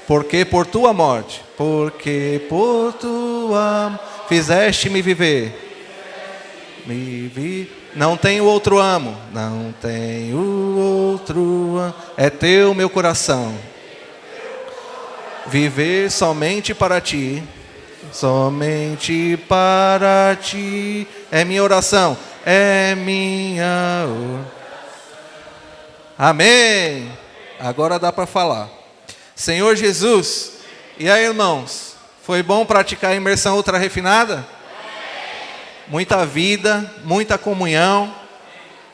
S1: porque por Tua morte, fizeste-me viver. Não tenho outro amo, é Teu meu coração. viver somente para ti, somente para ti. É minha oração, é minha oração. Amém. Agora dá para falar. Senhor Jesus, e aí, irmãos, foi bom praticar a imersão ultra refinada? Muita vida, muita comunhão,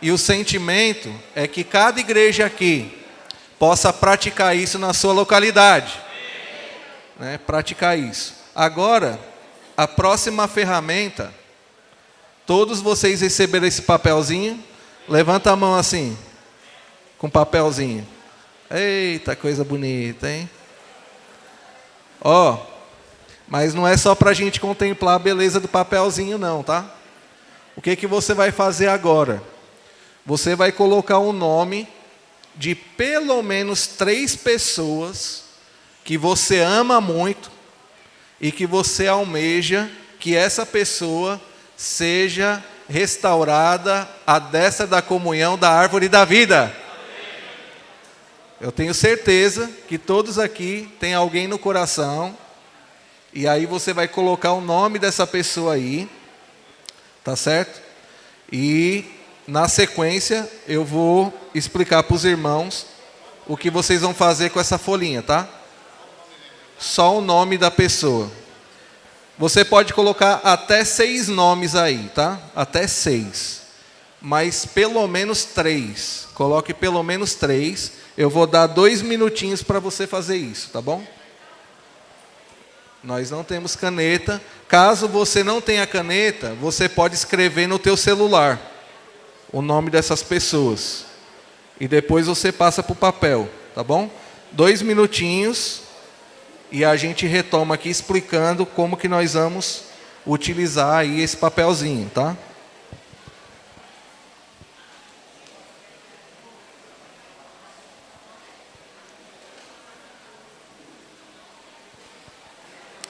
S1: e o sentimento é que cada igreja aqui possa praticar isso na sua localidade, né? Praticar isso. Agora, a próxima ferramenta, todos vocês receberam esse papelzinho, levanta a mão assim, com papelzinho. Eita, coisa bonita, hein? Ó, mas não é só para a gente contemplar a beleza do papelzinho não, tá? O que que você vai fazer agora? Você vai colocar o nome de pelo menos 3 pessoas que você ama muito e que você almeja que essa pessoa seja restaurada à destra da comunhão da árvore da vida. Eu tenho certeza que todos aqui têm alguém no coração, e aí você vai colocar o nome dessa pessoa aí, tá certo? E na sequência eu vou explicar para os irmãos o que vocês vão fazer com essa folhinha, tá? Só o nome da pessoa. Você pode colocar até 6 nomes aí, tá? Até 6. Mas pelo menos 3. Coloque pelo menos 3. Eu vou dar 2 minutinhos para você fazer isso, tá bom? Nós não temos caneta. Caso você não tenha caneta, você pode escrever no teu celular o nome dessas pessoas. E depois você passa para o papel, tá bom? 2 minutinhos e a gente retoma aqui explicando como que nós vamos utilizar aí esse papelzinho, tá?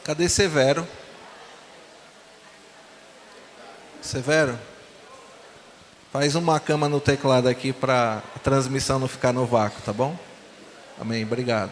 S1: Cadê Severo? Severo? Faz uma cama no teclado aqui para a transmissão não ficar no vácuo, tá bom? Amém, obrigado.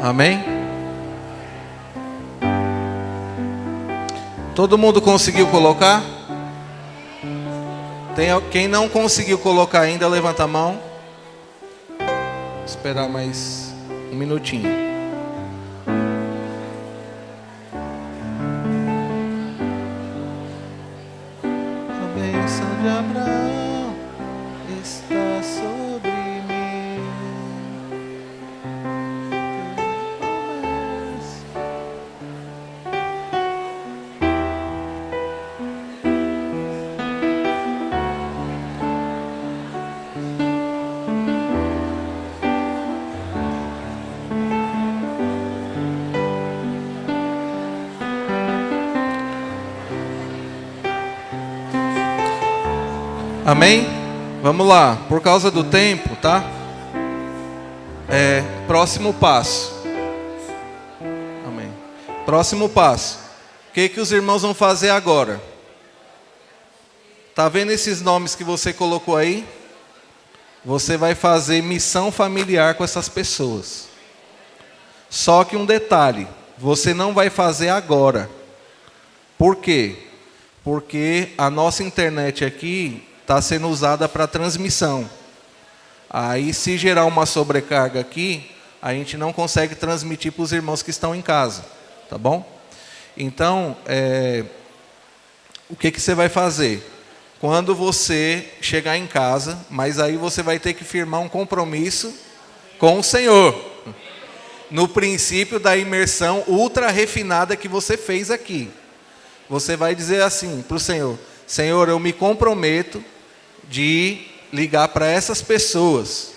S1: Amém? Todo mundo conseguiu colocar? Quem não conseguiu colocar ainda, levanta a mão. Vou esperar mais um minutinho. A bênção de Abraão está sobre mim. Amém? Vamos lá, por causa do tempo, tá? Próximo passo. Amém. Próximo passo. O que os irmãos vão fazer agora? Tá vendo esses nomes que você colocou aí? Você vai fazer missão familiar com essas pessoas. Só que um detalhe, você não vai fazer agora. Por quê? Porque a nossa internet aqui está sendo usada para transmissão. Aí, se gerar uma sobrecarga aqui, a gente não consegue transmitir para os irmãos que estão em casa, tá bom? Então, o que você vai fazer? Quando você chegar em casa, mas aí você vai ter que firmar um compromisso com o Senhor, no princípio da imersão ultra refinada que você fez aqui. Você vai dizer assim para o Senhor: Senhor, eu me comprometo de ligar para essas pessoas.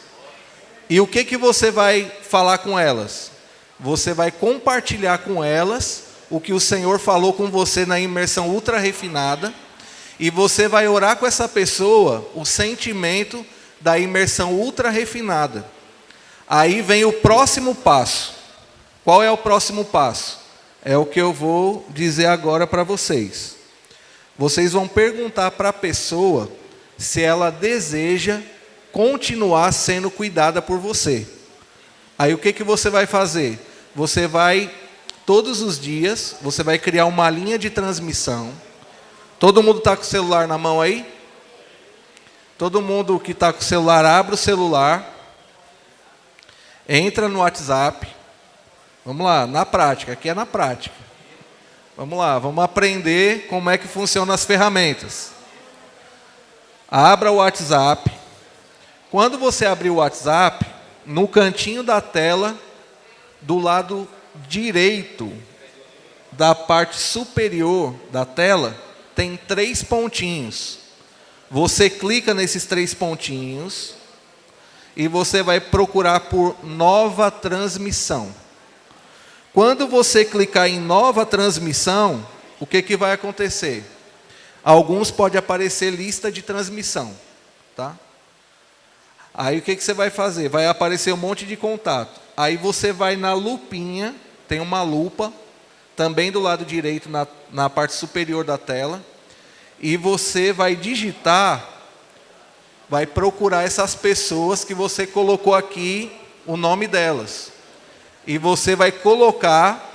S1: E o que você vai falar com elas? Você vai compartilhar com elas o que o Senhor falou com você na imersão ultra refinada, e você vai orar com essa pessoa o sentimento da imersão ultra refinada. Aí vem o próximo passo. Qual é o próximo passo? É o que eu vou dizer agora para vocês. Vocês vão perguntar para a pessoa se ela deseja continuar sendo cuidada por você. Aí o que você vai fazer? Você vai, todos os dias, você vai criar uma linha de transmissão. Todo mundo está com o celular na mão aí? Todo mundo que está com o celular, abre o celular, entra no WhatsApp. Vamos lá, na prática, aqui é na prática. Vamos lá, vamos aprender como é que funcionam as ferramentas. Abra o WhatsApp. Quando você abrir o WhatsApp, no cantinho da tela, do lado direito da parte superior da tela, tem 3 pontinhos. Você clica nesses 3 pontinhos e você vai procurar por nova transmissão. Quando você clicar em nova transmissão, o que vai acontecer? Alguns pode aparecer lista de transmissão, tá? Aí o que você vai fazer? Vai aparecer um monte de contato. Aí você vai na lupinha, tem uma lupa, também do lado direito, na parte superior da tela, e você vai digitar, vai procurar essas pessoas que você colocou aqui, o nome delas. E você vai colocar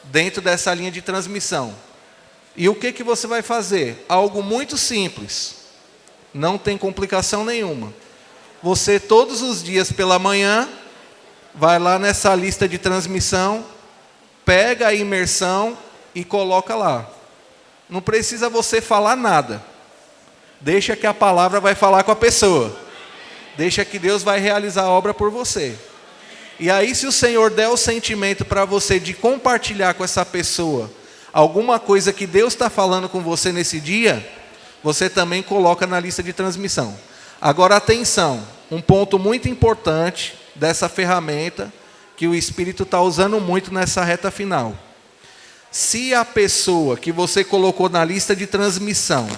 S1: dentro dessa linha de transmissão. E o que você vai fazer? Algo muito simples. Não tem complicação nenhuma. Você todos os dias pela manhã, vai lá nessa lista de transmissão, pega a imersão e coloca lá. Não precisa você falar nada. Deixa que a palavra vai falar com a pessoa. Deixa que Deus vai realizar a obra por você. E aí, se o Senhor der o sentimento para você de compartilhar com essa pessoa alguma coisa que Deus está falando com você nesse dia, você também coloca na lista de transmissão. Agora, atenção, um ponto muito importante dessa ferramenta, que o Espírito está usando muito nessa reta final. Se a pessoa que você colocou na lista de transmissão,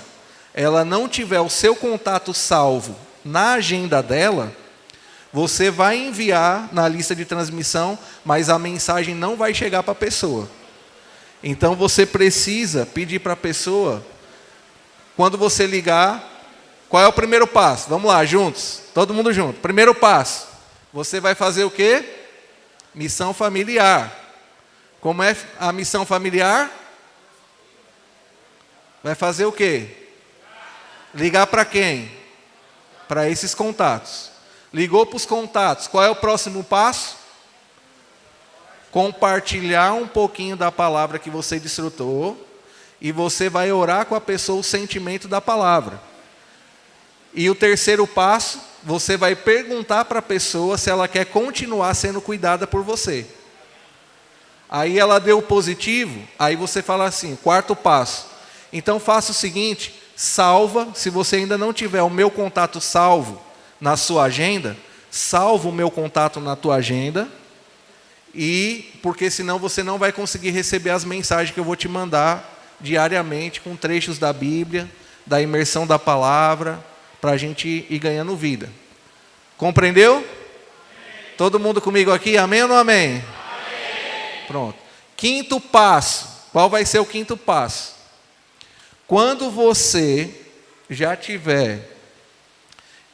S1: ela não tiver o seu contato salvo na agenda dela, você vai enviar na lista de transmissão, mas a mensagem não vai chegar para a pessoa. Então você precisa pedir para a pessoa, quando você ligar, qual é o primeiro passo? Vamos lá, juntos, todo mundo junto. Primeiro passo, você vai fazer o quê? Missão familiar. Como é a missão familiar? Vai fazer o quê? Ligar para quem? Para esses contatos. Ligou para os contatos, qual é o próximo passo? Compartilhar um pouquinho da palavra que você desfrutou, e você vai orar com a pessoa o sentimento da palavra. E o terceiro passo, você vai perguntar para a pessoa se ela quer continuar sendo cuidada por você. Aí ela deu positivo, aí você fala assim, quarto passo. Então faça o seguinte, salva, se você ainda não tiver o meu contato salvo na sua agenda, salva o meu contato na tua agenda, e porque senão você não vai conseguir receber as mensagens que eu vou te mandar diariamente, com trechos da Bíblia, da imersão da palavra, para a gente ir ganhando vida. Compreendeu? Todo mundo comigo aqui? Amém ou não amém? Amém. Pronto. Quinto passo. Qual vai ser o quinto passo? Quando você já tiver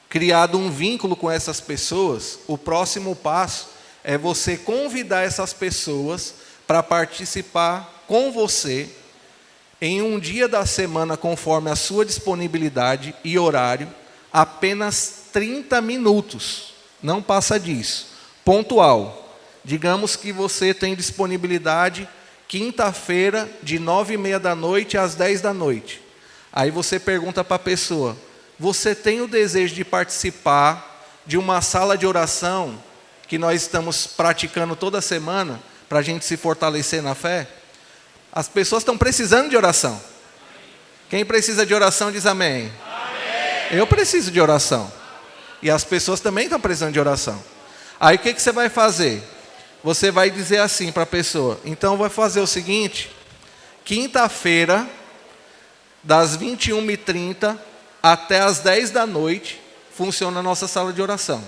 S1: criado um vínculo com essas pessoas, o próximo passo é você convidar essas pessoas para participar com você em um dia da semana, conforme a sua disponibilidade e horário, apenas 30 minutos. Não passa disso. Pontual. Digamos que você tem disponibilidade quinta-feira, de 9h30 da noite às 10 da noite. Aí você pergunta para a pessoa: você tem o desejo de participar de uma sala de oração que nós estamos praticando toda semana para a gente se fortalecer na fé? As pessoas estão precisando de oração. Quem precisa de oração diz amém. Eu preciso de oração. E as pessoas também estão precisando de oração. Aí o que você vai fazer? Você vai dizer assim para a pessoa: então vai fazer o seguinte, quinta-feira, das 21h30 até as 10 da noite, funciona a nossa sala de oração.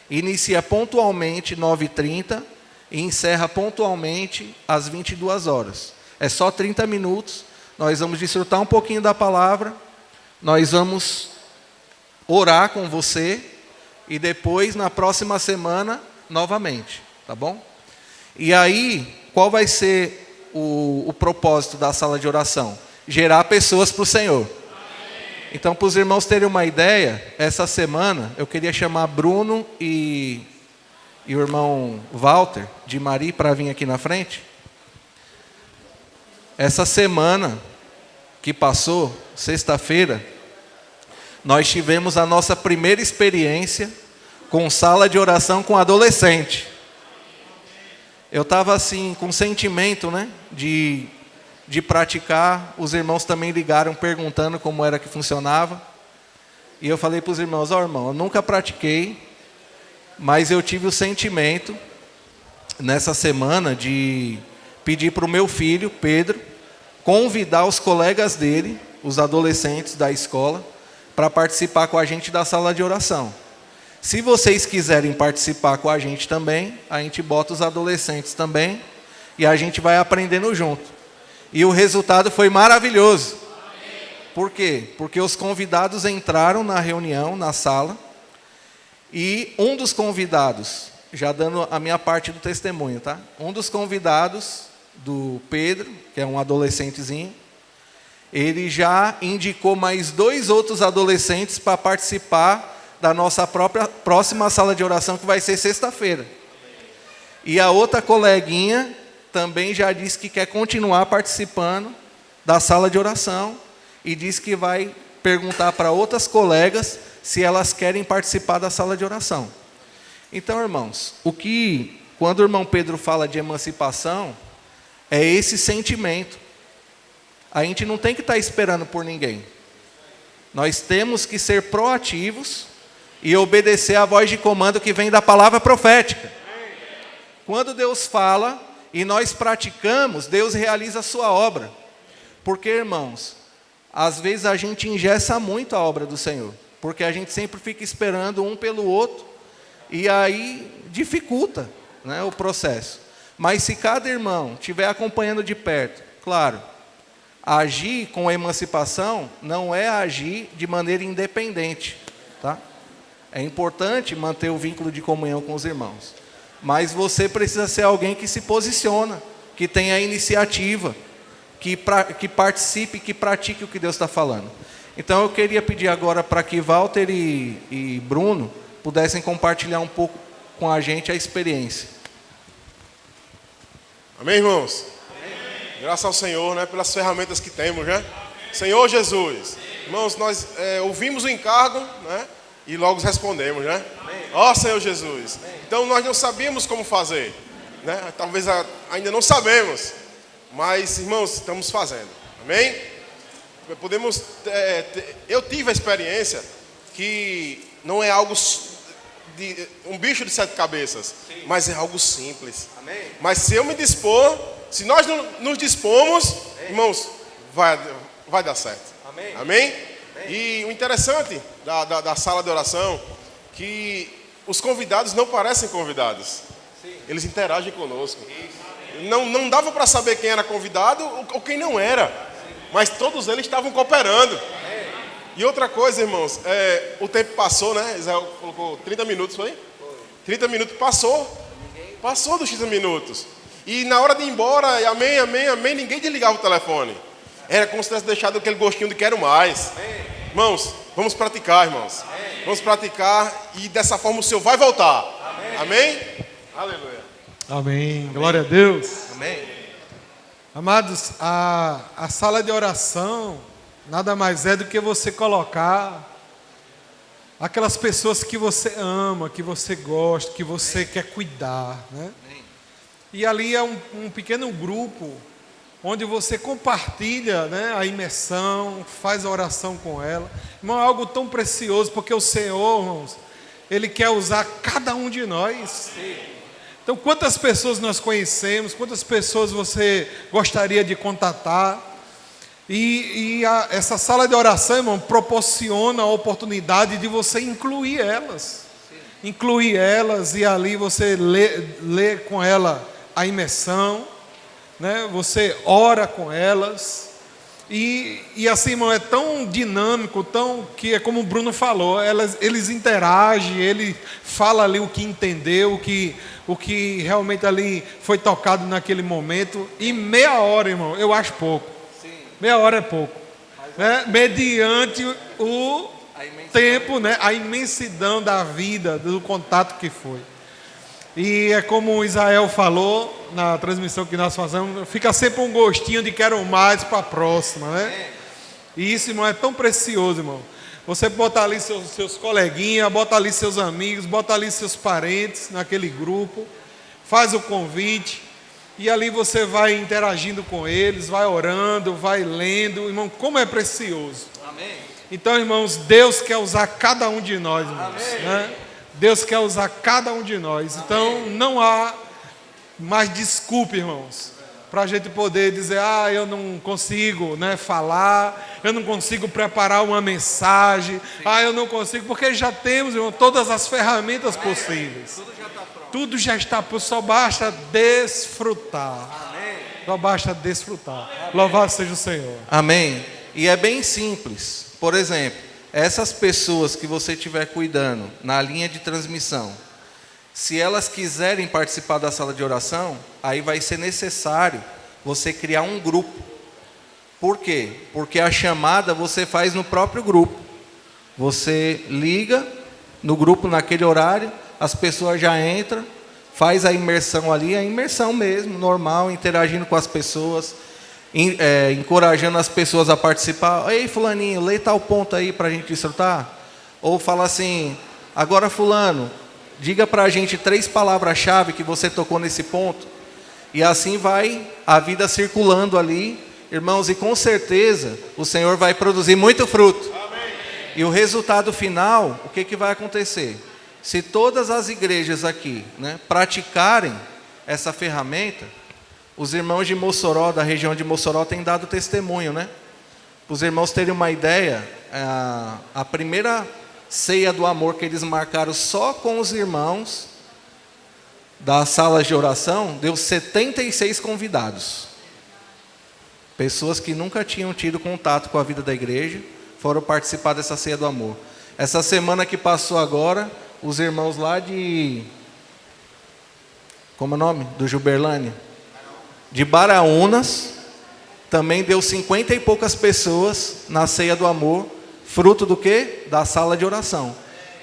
S1: Inicia pontualmente 9h30 e encerra pontualmente às 22 horas. É só 30 minutos, nós vamos desfrutar um pouquinho da palavra, nós vamos orar com você e depois, na próxima semana, novamente, tá bom? E aí, qual vai ser o propósito da sala de oração? Gerar pessoas para o Senhor. Então, para os irmãos terem uma ideia, essa semana eu queria chamar Bruno e o irmão Walter, de Mari, para vir aqui na frente. Essa semana que passou, sexta-feira, nós tivemos a nossa primeira experiência com sala de oração com adolescente. Eu estava assim, com sentimento, né, de praticar. Os irmãos também ligaram perguntando como era que funcionava. E eu falei para os irmãos: ó, irmão, eu nunca pratiquei, mas eu tive o sentimento, nessa semana, de pedir para o meu filho, Pedro, convidar os colegas dele, os adolescentes da escola, para participar com a gente da sala de oração. Se vocês quiserem participar com a gente também, a gente bota os adolescentes também, e a gente vai aprendendo junto. E o resultado foi maravilhoso. Por quê? Porque os convidados entraram na reunião, na sala, e um dos convidados, já dando a minha parte do testemunho, tá? Um dos convidados, do Pedro, que é um adolescentezinho, ele já indicou mais 2 outros adolescentes para participar da nossa próxima sala de oração, que vai ser sexta-feira. E a outra coleguinha também já disse que quer continuar participando da sala de oração e disse que vai perguntar para outras colegas se elas querem participar da sala de oração. Então, irmãos, quando o irmão Pedro fala de emancipação, é esse sentimento. A gente não tem que estar esperando por ninguém. Nós temos que ser proativos e obedecer à voz de comando que vem da palavra profética. Quando Deus fala e nós praticamos, Deus realiza a sua obra. Porque, irmãos, às vezes a gente engessa muito a obra do Senhor, porque a gente sempre fica esperando um pelo outro, e aí dificulta, né, o processo. Mas se cada irmão estiver acompanhando de perto, claro, agir com a emancipação não é agir de maneira independente, tá? É importante manter o vínculo de comunhão com os irmãos, mas você precisa ser alguém que se posiciona, que tenha iniciativa, que participe, que pratique o que Deus está falando. Então eu queria pedir agora para que Walter e Bruno pudessem compartilhar um pouco com a gente a experiência.
S7: Amém, irmãos? Amém. Graças ao Senhor, né, pelas ferramentas que temos, né? Amém. Senhor Jesus. Amém. Irmãos, nós ouvimos o encargo, né, e logo respondemos, né? Ó Senhor Jesus. Amém. Então nós não sabíamos como fazer, né? Talvez ainda não sabemos, mas, irmãos, estamos fazendo. Amém? Podemos, eu tive a experiência que não é algo de um bicho de 7 cabeças, sim, mas é algo simples. Amém. Mas se eu me dispor, se nós nos dispomos, amém, irmãos, vai dar certo. Amém? Amém? Amém? E o interessante da sala de oração, que os convidados não parecem convidados. Eles interagem conosco. Não dava para saber quem era convidado ou quem não era. Mas todos eles estavam cooperando. E outra coisa, irmãos, o tempo passou, né? Israel colocou 30 minutos, foi? 30 minutos passou. Passou dos 30 minutos. E na hora de ir embora, amém, amém, amém, ninguém desligava o telefone. Era como se tivesse deixado aquele gostinho de quero mais. Irmãos, vamos praticar, irmãos. Vamos praticar e dessa forma o Senhor vai voltar. Amém? Aleluia.
S8: Amém. Glória a Deus.
S1: Amém.
S8: Amados, a sala de oração nada mais é do que você colocar aquelas pessoas que você ama, que você gosta, que você quer cuidar, né? E ali é um pequeno grupo onde você compartilha, né, a imersão, faz a oração com ela. Irmão, é algo tão precioso, porque o Senhor, irmãos, Ele quer usar cada um de nós. Então, quantas pessoas nós conhecemos, quantas pessoas você gostaria de contatar? Essa sala de oração, irmão, proporciona a oportunidade de você incluir elas. Incluir elas e ali você lê com ela a imersão, né? Você ora com elas. E assim, irmão, é tão dinâmico, que é como o Bruno falou, eles interagem, ele fala ali o que entendeu, o que realmente ali foi tocado naquele momento. E meia hora, irmão, eu acho pouco. Meia hora é pouco, né? Mediante o tempo, né? A imensidão da vida, do contato que foi. E é como o Israel falou na transmissão que nós fazemos, fica sempre um gostinho de quero mais para a próxima, né? E isso, irmão, é tão precioso, irmão. Você bota ali seus coleguinhas, bota ali seus amigos, bota ali seus parentes naquele grupo, faz o convite. E ali você vai interagindo com eles, vai orando, vai lendo. Irmão, como é precioso. Amém. Então, irmãos, Deus quer usar cada um de nós, irmãos, né? Deus quer usar cada um de nós. Então, não há mais desculpa, irmãos, para a gente poder dizer, eu não consigo, né, falar, eu não consigo preparar uma mensagem, eu não consigo, porque já temos, irmão, todas as ferramentas possíveis. Tudo já está pronto, só basta desfrutar. Amém. Só basta desfrutar. Amém. Louvado seja o Senhor.
S1: Amém. E é bem simples. Por exemplo, essas pessoas que você estiver cuidando na linha de transmissão, se elas quiserem participar da sala de oração, aí vai ser necessário você criar um grupo. Por quê? Porque a chamada você faz no próprio grupo. Você liga no grupo naquele horário, as pessoas já entram, faz a imersão ali, a imersão mesmo, normal, interagindo com as pessoas, encorajando as pessoas a participar. Ei, fulaninho, lê tal ponto aí para a gente desfrutar. Ou fala assim, agora fulano, diga para a gente 3 palavras-chave que você tocou nesse ponto. E assim vai a vida circulando ali, irmãos, e com certeza o Senhor vai produzir muito fruto. Amém. E o resultado final, o que vai acontecer? Se todas as igrejas aqui, né, praticarem essa ferramenta, os irmãos de Mossoró, da região de Mossoró, têm dado testemunho, né? Para os irmãos terem uma ideia, a primeira ceia do amor que eles marcaram só com os irmãos das salas de oração, deu 76 convidados. Pessoas que nunca tinham tido contato com a vida da igreja, foram participar dessa ceia do amor. Essa semana que passou agora, os irmãos lá de... Como é o nome? Do Juberlândia? De Baraunas, também deu 50 e poucas pessoas na ceia do amor, fruto do quê? Da sala de oração.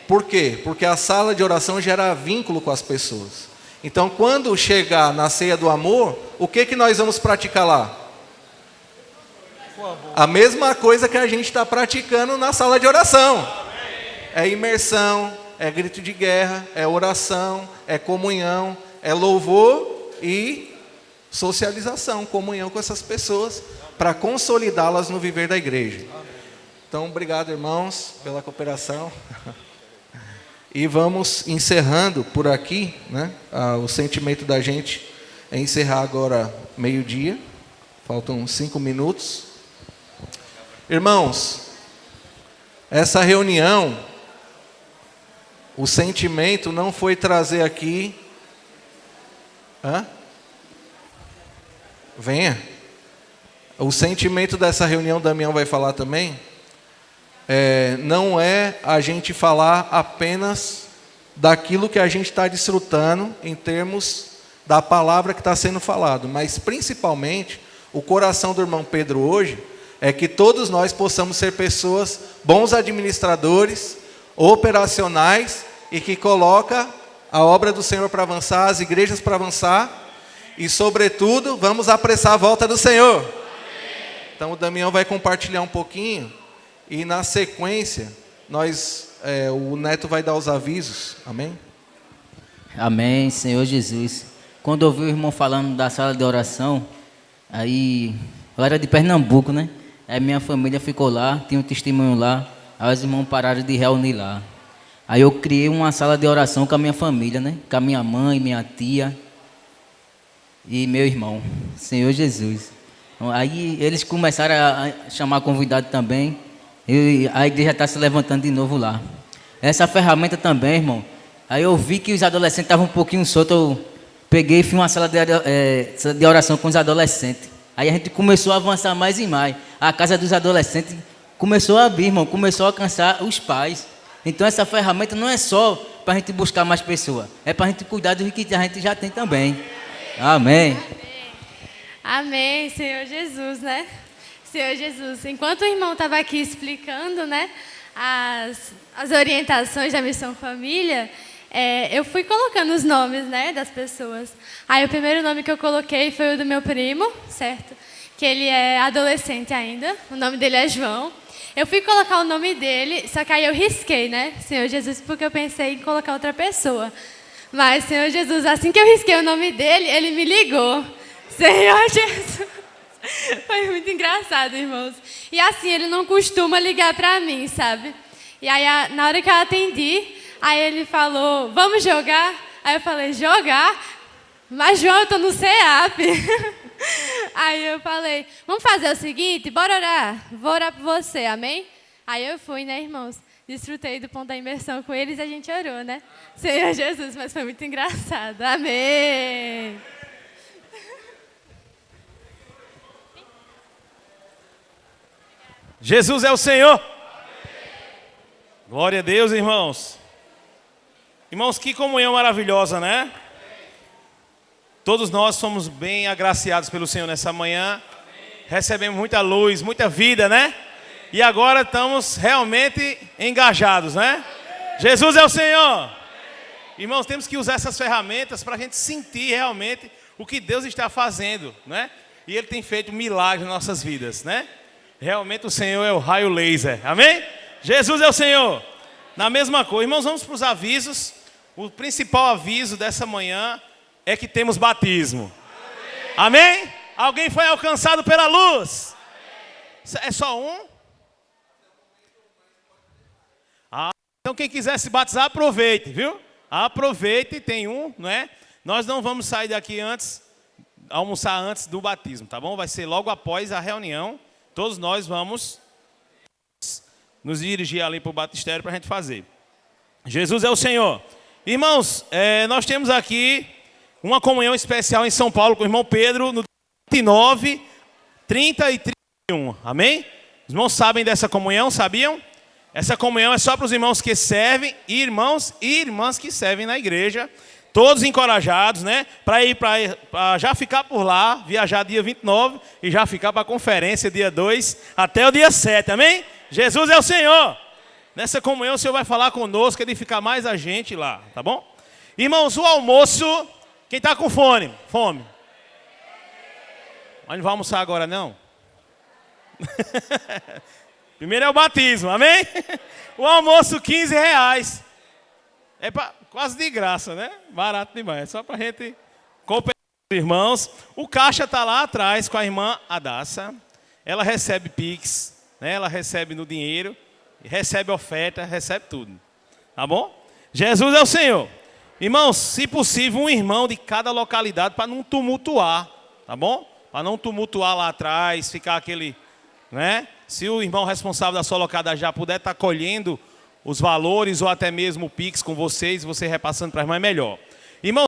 S1: Por quê? Porque a sala de oração gera vínculo com as pessoas. Então, quando chegar na ceia do amor, o que nós vamos praticar lá? A mesma coisa que a gente está praticando na sala de oração. É imersão, é grito de guerra, é oração, é comunhão, é louvor e socialização, comunhão com essas pessoas, para consolidá-las no viver da igreja. Então, obrigado, irmãos, pela cooperação. E vamos encerrando por aqui, né? O sentimento da gente é encerrar agora meio-dia. Faltam 5 minutos. Irmãos, essa reunião, o sentimento não foi trazer aqui... Venha. O sentimento dessa reunião, Damião vai falar também, não é a gente falar apenas daquilo que a gente está desfrutando em termos da palavra que está sendo falado, mas principalmente o coração do irmão Pedro hoje é que todos nós possamos ser pessoas, bons administradores, operacionais e que coloca a obra do Senhor para avançar, as igrejas para avançar e, sobretudo, vamos apressar a volta do Senhor. Amém. Então o Damião vai compartilhar um pouquinho e na sequência o Neto vai dar os avisos. Amém?
S9: Amém, Senhor Jesus. Quando eu ouvi o irmão falando da sala de oração, aí eu era de Pernambuco, né? Aí minha família ficou lá, tinha um testemunho lá, aí os irmãos pararam de reunir lá. Aí eu criei uma sala de oração com a minha família, né? Com a minha mãe, minha tia e meu irmão, Senhor Jesus. Aí eles começaram a chamar convidado também, e a igreja está se levantando de novo lá. Essa ferramenta também, irmão, aí eu vi que os adolescentes estavam um pouquinho soltos, eu peguei e fiz uma sala de oração com os adolescentes. Aí a gente começou a avançar mais e mais. A casa dos adolescentes começou a abrir, irmão, começou a alcançar os pais. Então essa ferramenta não é só para a gente buscar mais pessoas, é para a gente cuidar do que a gente já tem também. Amém.
S10: Amém, Senhor Jesus, né? Senhor Jesus, enquanto o irmão estava aqui explicando, né, as orientações da Missão Família, eu fui colocando os nomes, né, das pessoas. Aí o primeiro nome que eu coloquei foi o do meu primo, certo? Que ele é adolescente ainda, o nome dele é João. Eu fui colocar o nome dele, só que aí eu risquei, né, Senhor Jesus, porque eu pensei em colocar outra pessoa. Mas, Senhor Jesus, assim que eu risquei o nome dele, ele me ligou. Senhor Jesus. Foi muito engraçado, irmãos. E assim, ele não costuma ligar para mim, sabe? E aí, na hora que eu atendi, aí ele falou, vamos jogar? Aí eu falei, jogar? Mas, João, eu tô no CEAP. Aí eu falei, vamos fazer o seguinte, bora orar. Vou orar por você, amém? Aí eu fui, né, irmãos? Desfrutei do ponto da imersão com eles e a gente orou, né? Senhor Jesus, mas foi muito engraçado. Amém.
S11: Jesus é o Senhor. Glória a Deus, irmãos. Irmãos, que comunhão maravilhosa, né? Todos nós somos bem agraciados pelo Senhor nessa manhã. Recebemos muita luz, muita vida, né? E agora estamos realmente engajados, né? Jesus é o Senhor. Irmãos, temos que usar essas ferramentas para a gente sentir realmente o que Deus está fazendo, né? E Ele tem feito milagres nas nossas vidas, né? Realmente o Senhor é o raio laser, amém? Jesus é o Senhor. Na mesma coisa, irmãos, vamos para os avisos. O principal aviso dessa manhã é que temos batismo. Amém? Alguém foi alcançado pela luz? É só um? Então quem quiser se batizar, aproveite, viu? Aproveite, tem um, não é? Nós não vamos sair daqui almoçar antes do batismo, tá bom? Vai ser logo após a reunião. Todos nós vamos nos dirigir ali para o batistério para a gente fazer. Jesus é o Senhor. Irmãos, nós temos aqui uma comunhão especial em São Paulo com o irmão Pedro no 29, 30 e 31. Amém? Os irmãos sabem dessa comunhão, sabiam? Essa comunhão é só para os irmãos que servem, irmãos e irmãs que servem na igreja. Todos encorajados, né? Para já ficar por lá, viajar dia 29 e já ficar para a conferência dia 2 até o dia 7, amém? Jesus é o Senhor. Nessa comunhão o Senhor vai falar conosco, ele ficar mais a gente lá, tá bom? Irmãos, o almoço, quem está com fome? Mas não vai almoçar agora não? Primeiro é o batismo, amém? O almoço R$15. Quase de graça, né? Barato demais. É só para a gente cooperar com os irmãos. O caixa está lá atrás com a irmã Adassa. Ela recebe Pix, né? Ela recebe no dinheiro, recebe oferta, recebe tudo. Tá bom? Jesus é o Senhor. Irmãos, se possível, um irmão de cada localidade para não tumultuar. Tá bom? Para não tumultuar lá atrás, ficar aquele né? Se o irmão responsável da sua locada já puder estar colhendo os valores ou até mesmo o Pix com vocês, você repassando para a irmã é melhor.